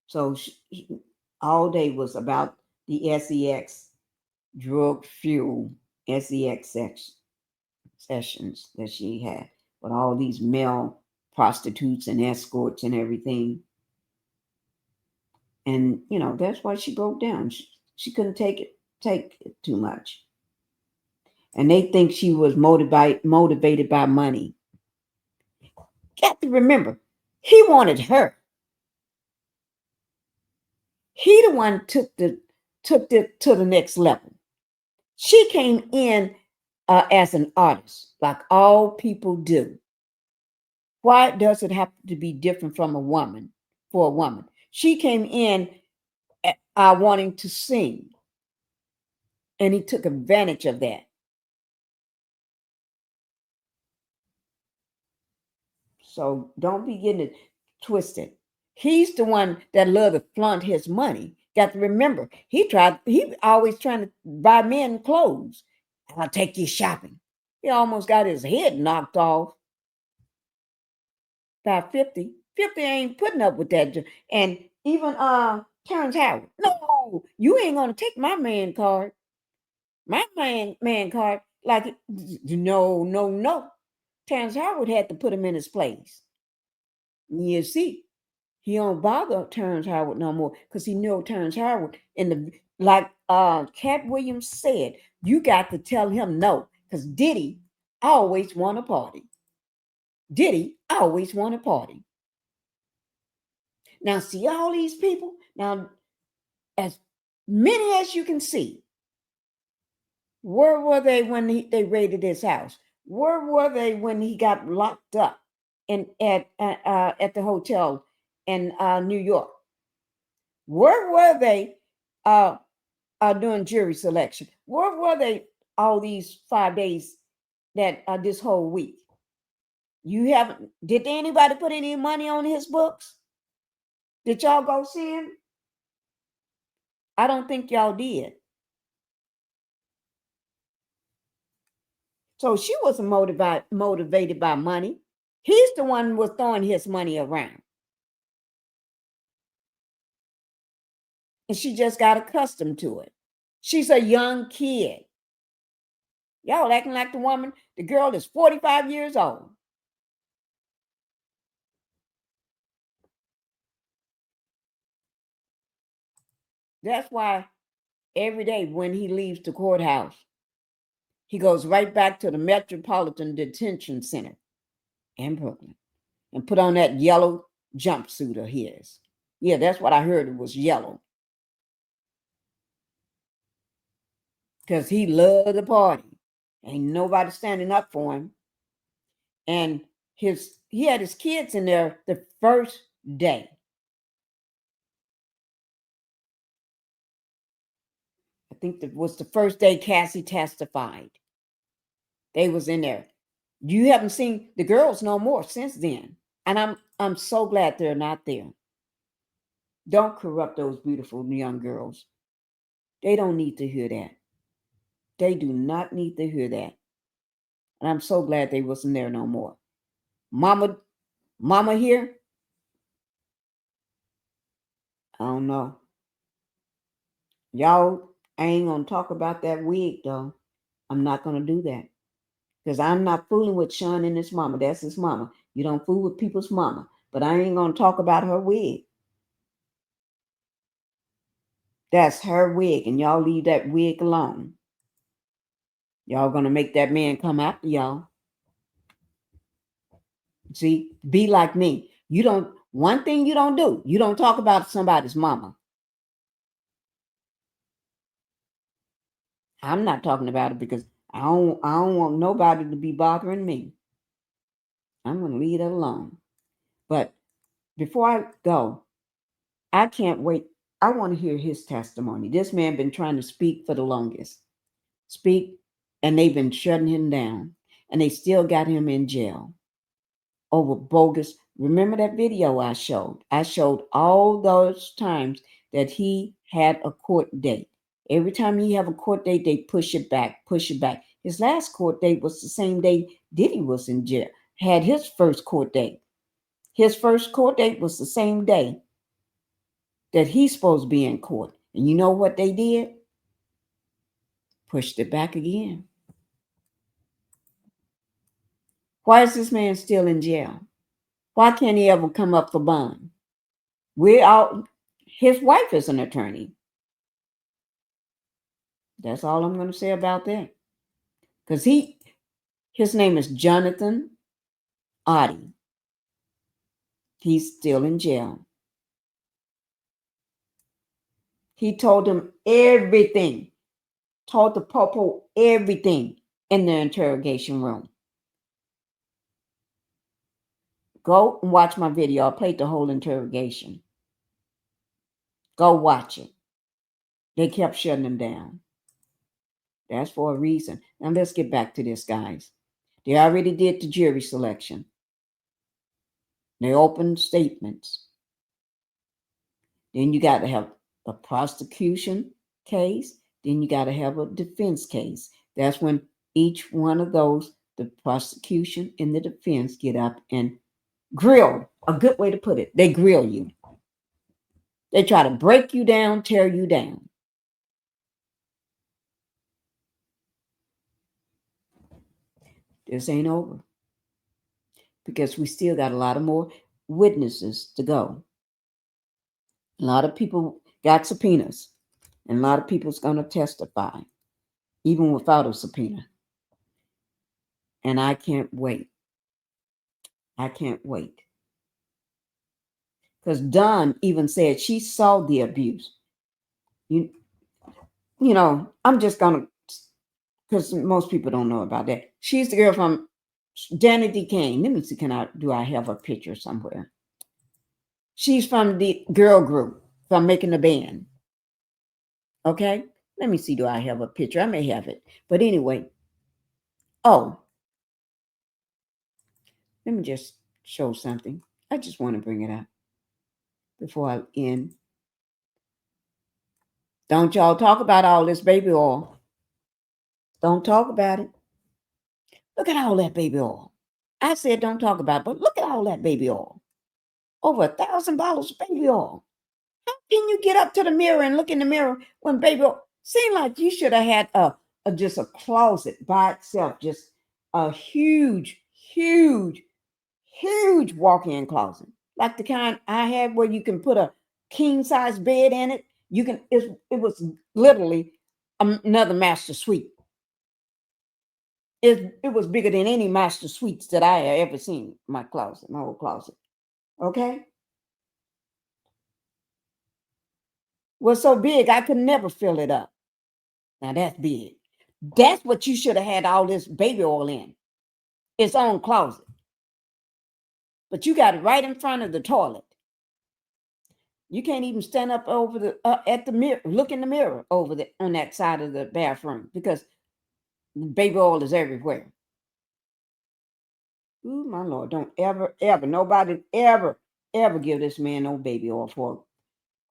So all day was about the sex, drug fuel, sex sessions that she had with all these male prostitutes and escorts and everything. And, that's why she broke down. She couldn't take it too much. And they think she was motivated by money. Got to remember, he wanted her. He the one took it to the next level. She came in as an artist, like all people do. Why does it have to be different from a woman? For a woman, she came in wanting to sing, and he took advantage of that. So don't be getting it twisted. He's the one that loved to flaunt his money. Got to remember, he always trying to buy men clothes. I'll take you shopping. He almost got his head knocked off by 50. 50 ain't putting up with that. And even Terrence Howard. No, you ain't gonna take my man card. My man card. Like, no. Terrence Howard had to put him in his place. You see, He don't bother Terrence Howard no more because he knew Terrence Howard in the like Cat Williams said, you got to tell him no because Diddy always want a party. Diddy always want a party. Now see all these people. Now as many as you can see, where were they when they raided his house? Where were they when he got locked up at the hotel in New York? Where were they doing jury selection? Where were they all these 5 days that this whole week? You haven't? Did anybody put any money on his books? Did y'all go see him? I don't think y'all did. So she wasn't motivated by money. He's the one who was throwing his money around. And she just got accustomed to it. She's a young kid. Y'all acting like the girl is 45 years old. That's why every day when he leaves the courthouse, he goes right back to the Metropolitan Detention Center in Brooklyn and put on that yellow jumpsuit of his. Yeah, that's what I heard. It was yellow. Because he loved the party. Ain't nobody standing up for him. And he had his kids in there the first day. I think that was the first day Cassie testified. They was in there. You haven't seen the girls no more since then. And I'm so glad they're not there. Don't corrupt those beautiful young girls. They don't need to hear that. They do not need to hear that. And I'm so glad they wasn't there no more. Mama here? I don't know. Y'all, I ain't gonna talk about that wig though. I'm not gonna do that. Because I'm not fooling with Sean and his mama. That's his mama. You don't fool with people's mama. But I ain't gonna talk about her wig. That's her wig, and y'all leave that wig alone. Y'all gonna make that man come after y'all. See, be like me. One thing you don't do, you don't talk about somebody's mama. I'm not talking about it because I don't want nobody to be bothering me. I'm gonna leave it alone. But before I go, I can't wait. I want to hear his testimony. This man been trying to speak for the longest. Speak, and they've been shutting him down. And they still got him in jail over bogus. Remember that video I showed? I showed all those times that he had a court date. Every time he have a court date, they push it back, push it back. His last court date was the same day Diddy was in jail, had his first court date. His first court date was the same day that he's supposed to be in court. And you know what they did? Pushed it back again. Why is this man still in jail? Why can't he ever come up for bond? His wife is an attorney. That's all I'm going to say about that. Because his name is Jonathan Oddie. He's still in jail. He told him everything. Told the popo everything in the interrogation room. Go and watch my video. I played the whole interrogation. Go watch it. They kept shutting him down. That's for a reason. Now let's get back to this, guys. They already did the jury selection. They opened statements. Then you got to have a prosecution case. Then you got to have a defense case. That's when each one of those, the prosecution and the defense, get up and grill. A good way to put it. They grill you. They try to break you down, tear you down. This ain't over. Because we still got a lot of more witnesses to go. A lot of people got subpoenas, and a lot of people's going to testify, even without a subpoena. And I can't wait. I can't wait. Because Dawn even said she saw the abuse. You, you know, I'm just going to, because most people don't know about that. She's the girl from Janet D. Kane. Let me see, do I have a picture somewhere? She's from the girl group from Making the Band. Okay? Let me see, do I have a picture? I may have it. But anyway, oh, let me just show something. I just want to bring it up before I end. Don't y'all talk about all this baby oil. Don't talk about it. Look at all that baby oil. I said don't talk about it, but look at all that baby oil. Over $1,000 of baby oil. How can you get up to the mirror and look in the mirror when baby oil? Seemed like you should have had just a closet by itself, just a huge, huge, huge walk-in closet, like the kind I had where you can put a king-size bed in it. You can. It was literally another master suite. It was bigger than any master suites that I had ever seen in my closet, my old closet. Okay, was so big I could never fill it up. Now that's big. That's what you should have had all this baby oil in. Its own closet. But you got it right in front of the toilet. You can't even stand up over the at the mirror, look in the mirror over the on that side of the bathroom because baby oil is everywhere. Ooh, my Lord, don't ever, nobody ever give this man no baby oil for,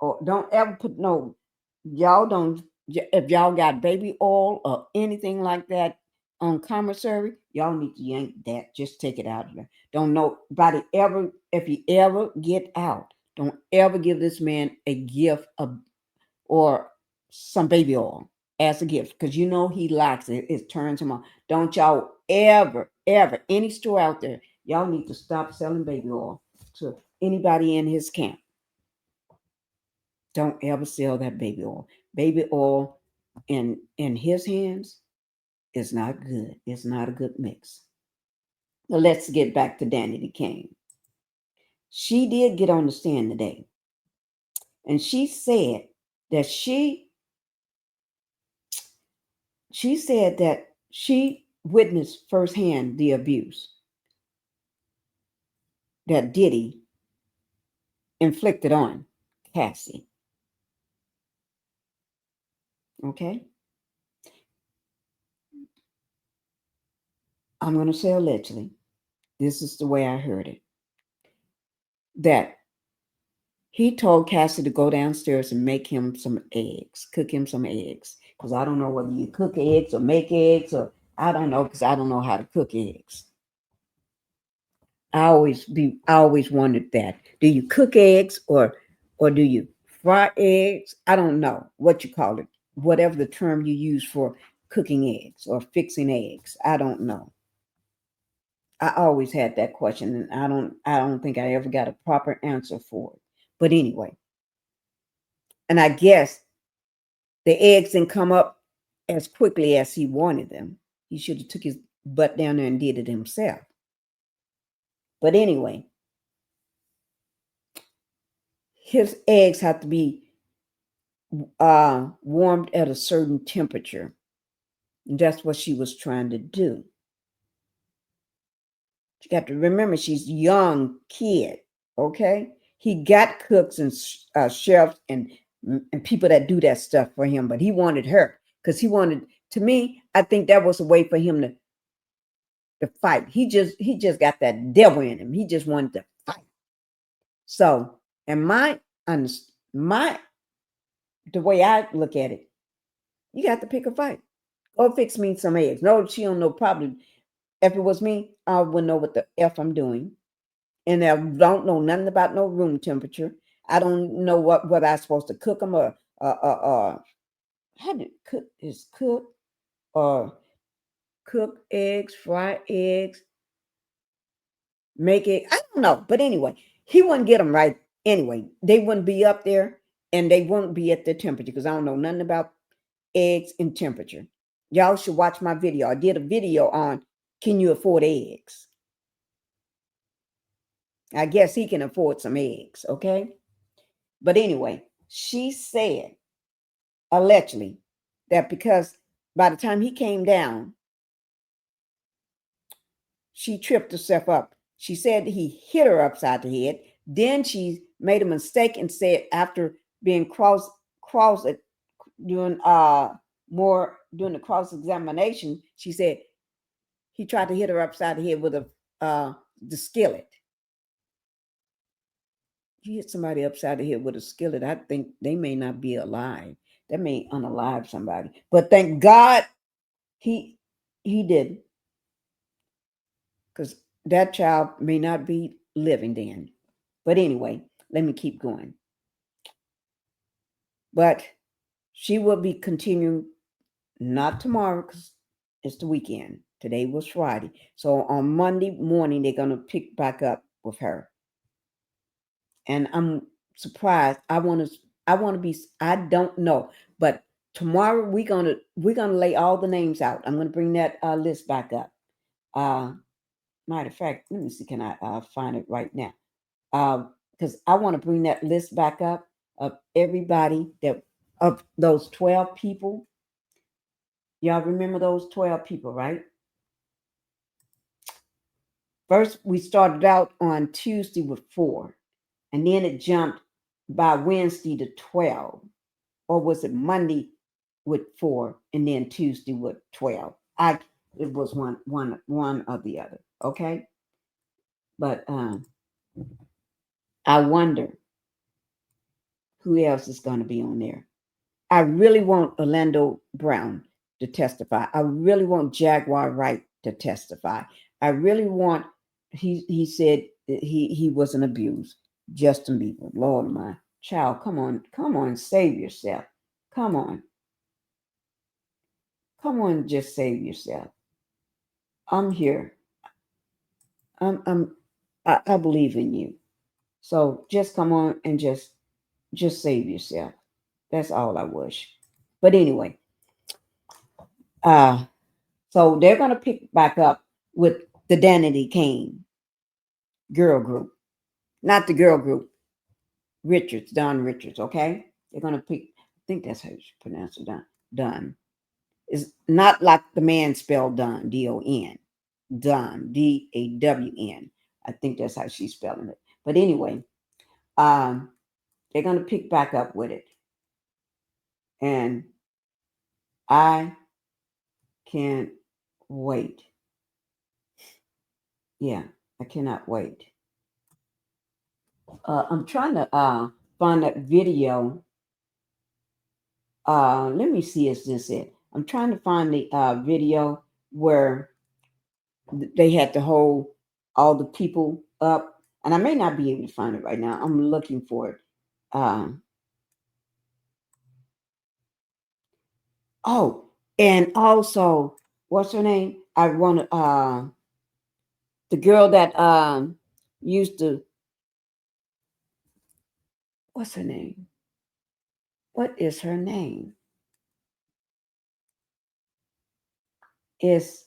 or don't ever put no, y'all don't, if y'all got baby oil or anything like that on commissary, y'all need to yank that. Just take it out of there. Don't nobody ever, if you ever get out, don't ever give this man a gift of or some baby oil as a gift because you know he likes it. It turns him on. Don't y'all ever, any store out there, y'all need to stop selling baby oil to anybody in his camp. Don't ever sell that baby oil. Baby oil in his hands is not good. It's not a good mix. But let's get back to Danny Kane. She did get on the stand today, and she said that she said that she witnessed firsthand the abuse that Diddy inflicted on Cassie. Okay? I'm going to say allegedly. This is the way I heard it. That he told Cassie to go downstairs and make him some eggs, cook him some eggs. Because I don't know whether you cook eggs or make eggs, or I don't know, because I don't know how to cook eggs. I always wondered that. Do you cook eggs or do you fry eggs? I don't know what you call it. Whatever the term you use for cooking eggs or fixing eggs. I don't know. I always had that question, and I don't think I ever got a proper answer for it. But anyway, and I guess the eggs didn't come up as quickly as he wanted them. He should have took his butt down there and did it himself. But anyway, his eggs have to be warmed at a certain temperature. And that's what she was trying to do. You got to remember, she's a young kid, okay? He got cooks and chefs and people that do that stuff for him, but he wanted her because he wanted, to me, I think that was a way for him to fight. He just got that devil in him. He just wanted to fight. So, and the way I look at it, you got to pick a fight. Go fix me some eggs. No, she don't know probably. If it was me, I wouldn't know what the F I'm doing. And I don't know nothing about no room temperature. I don't know what I'm supposed to cook them or how to cook or cook eggs, fry eggs, make it. I don't know. But anyway, he wouldn't get them right Anyway, they wouldn't be up there and they won't be at the temperature because I don't know nothing about eggs and temperature. Y'all should watch my video. I did a video on can you afford eggs? I guess he can afford some eggs, okay? But anyway, she said allegedly that because by the time he came down, she tripped herself up. She said he hit her upside the head. Then she made a mistake and said after being cross doing during the cross examination, she said he tried to hit her upside the head with the skillet. You hit somebody upside the head with a skillet, I think they may not be alive. That may unalive somebody. But thank God he didn't. Because that child may not be living then. But anyway, let me keep going. But she will be continuing, not tomorrow because it's the weekend. Today was Friday. So on Monday morning, they're going to pick back up with her. And I'm surprised. I want to be, I don't know. But tomorrow we're gonna lay all the names out. I'm gonna bring that list back up. Matter of fact, let me see, can I find it right now? Because I want to bring that list back up of everybody of those 12 people. Y'all remember those 12 people, right? First, we started out on Tuesday with 4, and then it jumped by Wednesday to 12. Or was it Monday with 4 and then Tuesday with 12? It was one or the other, okay? But I wonder who else is going to be on there. I really want Orlando Brown to testify. I really want Jaguar Wright to testify. I really want, he said that he wasn't abused. Justin Bieber, Lord my child, come on, save yourself. Come on, just save yourself. I'm here. I believe in you. So just come on and just save yourself. That's all I wish. But anyway, so they're gonna pick back up with the Danity Kane girl group, not the girl group. Richards, Don Richards. Okay, they're gonna pick. I think that's how you pronounce it. Don. It's not like the man spelled Don, D-O-N. Don, D-A-W-N. I think that's how she's spelling it. But anyway, they're going to pick back up with it. And I can't wait. Yeah, I cannot wait. I'm trying to find that video. Let me see, is this it? I'm trying to find the video where they had to hold all the people up. And I may not be able to find it right now. I'm looking for it. Oh, and also, what's her name? I want the girl that used to, what's her name? What is her name? Is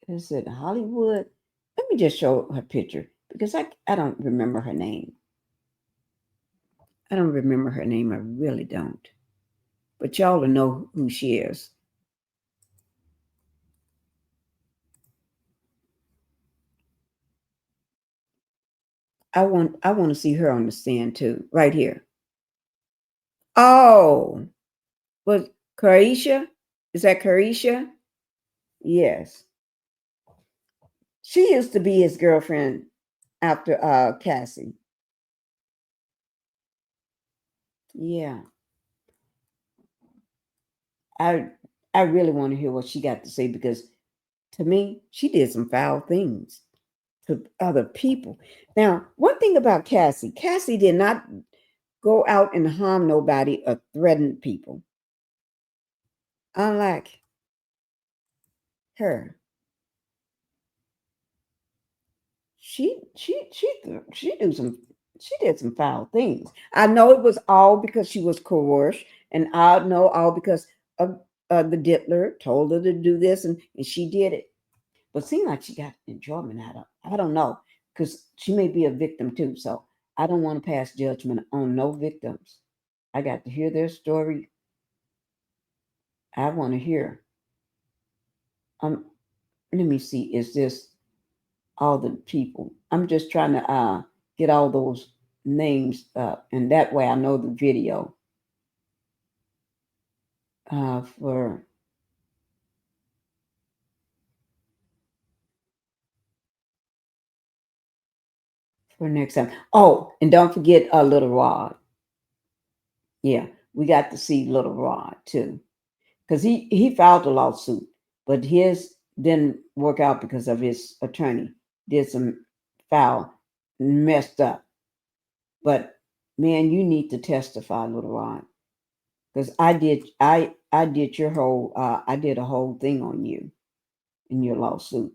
it Hollywood? Let me just show her picture because I don't remember her name. I don't remember her name. I really don't. But y'all will know who she is. I want to see her on the stand too, right here. Oh, was Carisha? Is that Carisha? Yes. She used to be his girlfriend after Cassie. Yeah. I really want to hear what she got to say because to me, she did some foul things to other people. Now, one thing about Cassie did not go out and harm nobody or threaten people. Unlike her. she did some foul things. I know it was all because she was coerced, and I know all because of the diddler told her to do this, and she did it. But it seemed like she got enjoyment out of it. I don't know, because she may be a victim too. So I don't want to pass judgment on no victims. I got to hear their story. I want to hear. Um, Let me see. Is this all the people? I'm just trying to get all those names up, and that way I know the video for next time. Oh, and don't forget Little Rod. Yeah, we got to see Little Rod too, because he filed a lawsuit, but his didn't work out because of his attorney did some foul, messed up. But man, you need to testify, Little Rod, because I did your whole I did a whole thing on you in your lawsuit,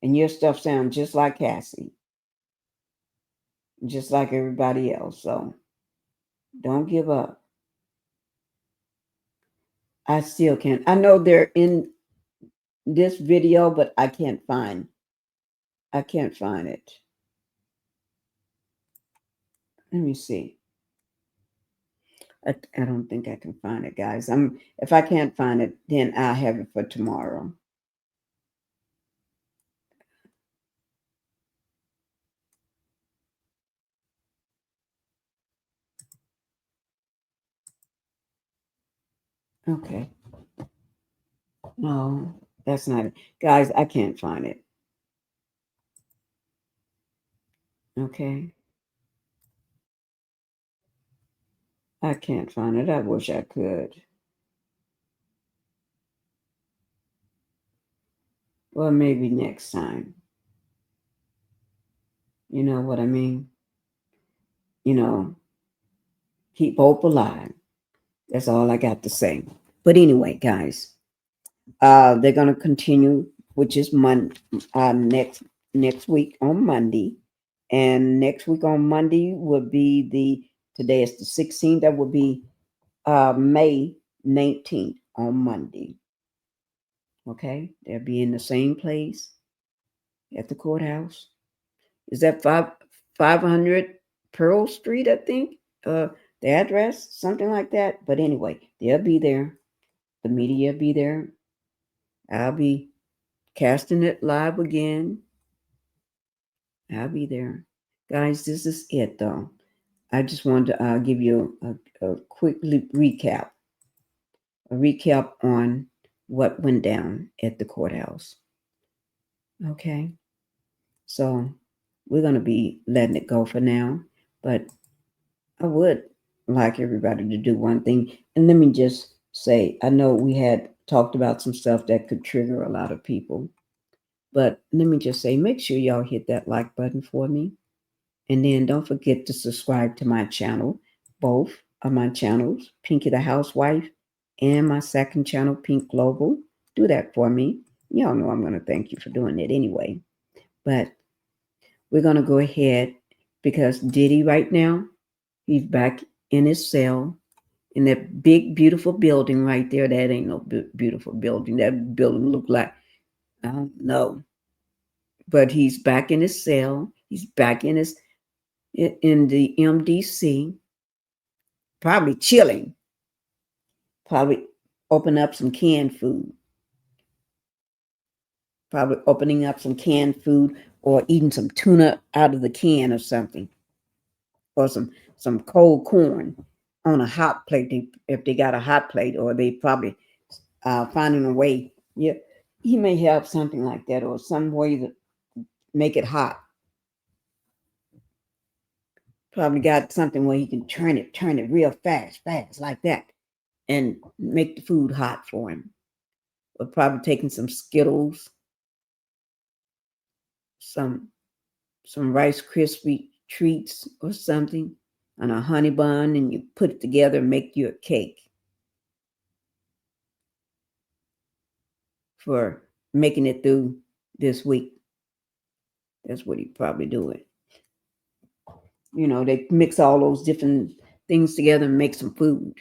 and your stuff sounds just like Cassie, just like everybody else. So don't give up. I still can't. I know they're in this video, but I can't find it. Let me see. I don't think I can find it, guys. If I can't find it, then I'll have it for tomorrow. Okay. No, that's not it. Guys, I can't find it. Okay. I can't find it. I wish I could. Well, maybe next time. You know what I mean? You know, keep hope alive. That's all I got to say. But anyway, guys, they're gonna continue, which is next week on Monday, and next week on Monday will be today is the 16th. That will be May 19th on Monday. Okay, they'll be in the same place at the courthouse. Is that 500 Pearl Street? I think the address, something like that. But anyway, they'll be there. The media will be there. I'll be casting it live again. I'll be there. Guys, this is it though. I just wanted to give you a quick recap. A recap on what went down at the courthouse. Okay. So we're going to be letting it go for now. But I would like everybody to do one thing. And let me just say, I know we had talked about some stuff that could trigger a lot of people. But let me just say, make sure y'all hit that like button for me. And then don't forget to subscribe to my channel. Both of my channels, Pinkie the Housewife and my second channel, Pink Global. Do that for me. Y'all know I'm going to thank you for doing it anyway. But we're going to go ahead because Diddy right now, he's back in his cell in that big, beautiful building right there. That ain't no beautiful building. That building look like, I don't know. But he's back in his cell. He's back in the MDC, probably chilling, probably open up some canned food, probably opening up some canned food or eating some tuna out of the can or something, or some cold corn on a hot plate if they got a hot plate, or they probably finding a way. Yeah, he may have something like that or some way to make it hot. Probably got something where he can turn it real fast like that, and make the food hot for him. Or probably taking some Skittles, some Rice Krispie treats or something, and a honey bun, and you put it together and make you a cake for making it through this week. That's what he probably doing. You know, they mix all those different things together and make some food.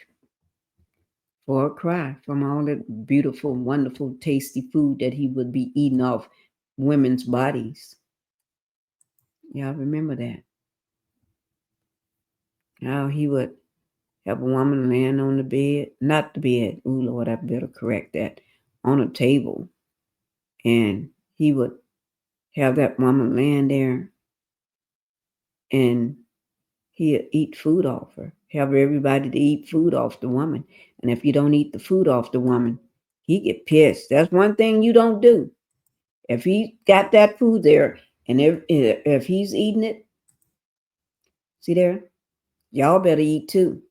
For a cry from all that beautiful, wonderful, tasty food that he would be eating off women's bodies. Y'all remember that? How he would have a woman laying on the bed, not the bed, ooh Lord, I better correct that, on a table. And he would have that woman laying there and he'd eat food off her, have everybody to eat food off the woman. And if you don't eat the food off the woman, he get pissed. That's one thing you don't do. If he got that food there and if he's eating it, see there, y'all better eat too.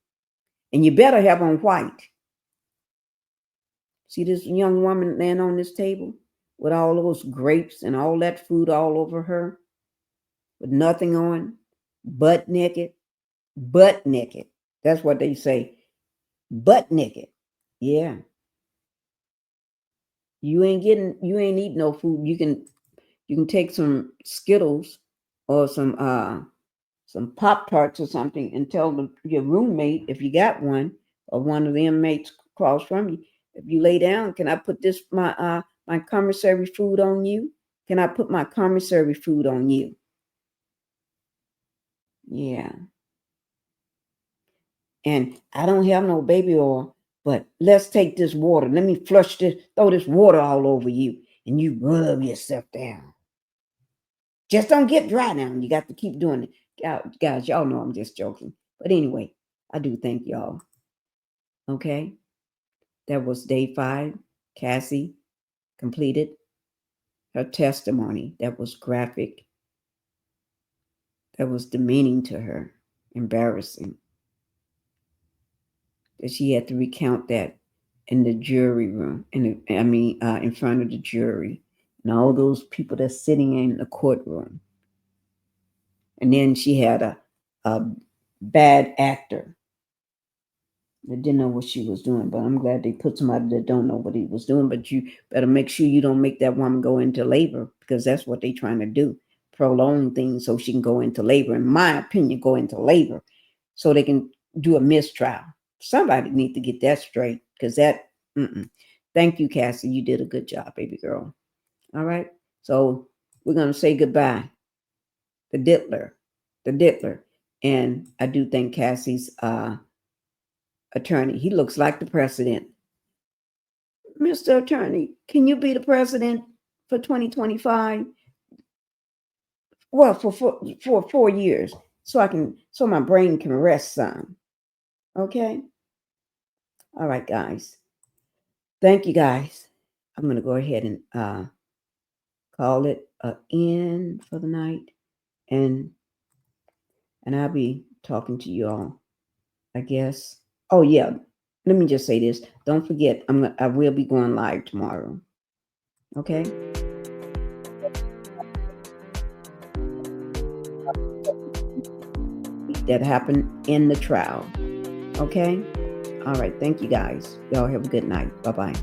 And you better have on white. See this young woman laying on this table with all those grapes and all that food all over her with nothing on, butt naked. Butt naked. That's what they say. Butt naked. Yeah. You ain't eating no food. You can take some Skittles or some Pop-Tarts or something and tell your roommate, if you got one, or one of the inmates across from you, if you lay down, can I put my commissary food on you? Can I put my commissary food on you? Yeah. And I don't have no baby oil, but let's take this water. Let me throw this water all over you, and you rub yourself down. Just don't get dry now. You got to keep doing it. Guys, y'all know I'm just joking. But anyway, I do thank y'all. Okay? That was day 5. Cassie completed her testimony. That was graphic. That was demeaning to her. Embarrassing. That she had to recount that in the jury room, in front of the jury, and all those people that's sitting in the courtroom. And then she had a bad actor that didn't know what she was doing. But I'm glad they put somebody that don't know what he was doing. But you better make sure you don't make that woman go into labor, because that's what they're trying to do. Prolong things so she can go into labor. In my opinion, go into labor so they can do a mistrial. Somebody need to get that straight, because that, Thank you, Cassie. You did a good job, baby girl. All right. So we're going to say goodbye. The Diddler. And I do thank Cassie's attorney. He looks like the president. Mr. Attorney, can you be the president for 2025? Well, for 4 years, so my brain can rest some. Okay. All right, guys. Thank you, guys. I'm going to go ahead and call it an end for the night. And I'll be talking to you all, I guess. Oh, yeah. Let me just say this. Don't forget, I will be going live tomorrow. Okay? That happened in the trial. Okay? All right. Thank you, guys. Y'all have a good night. Bye-bye.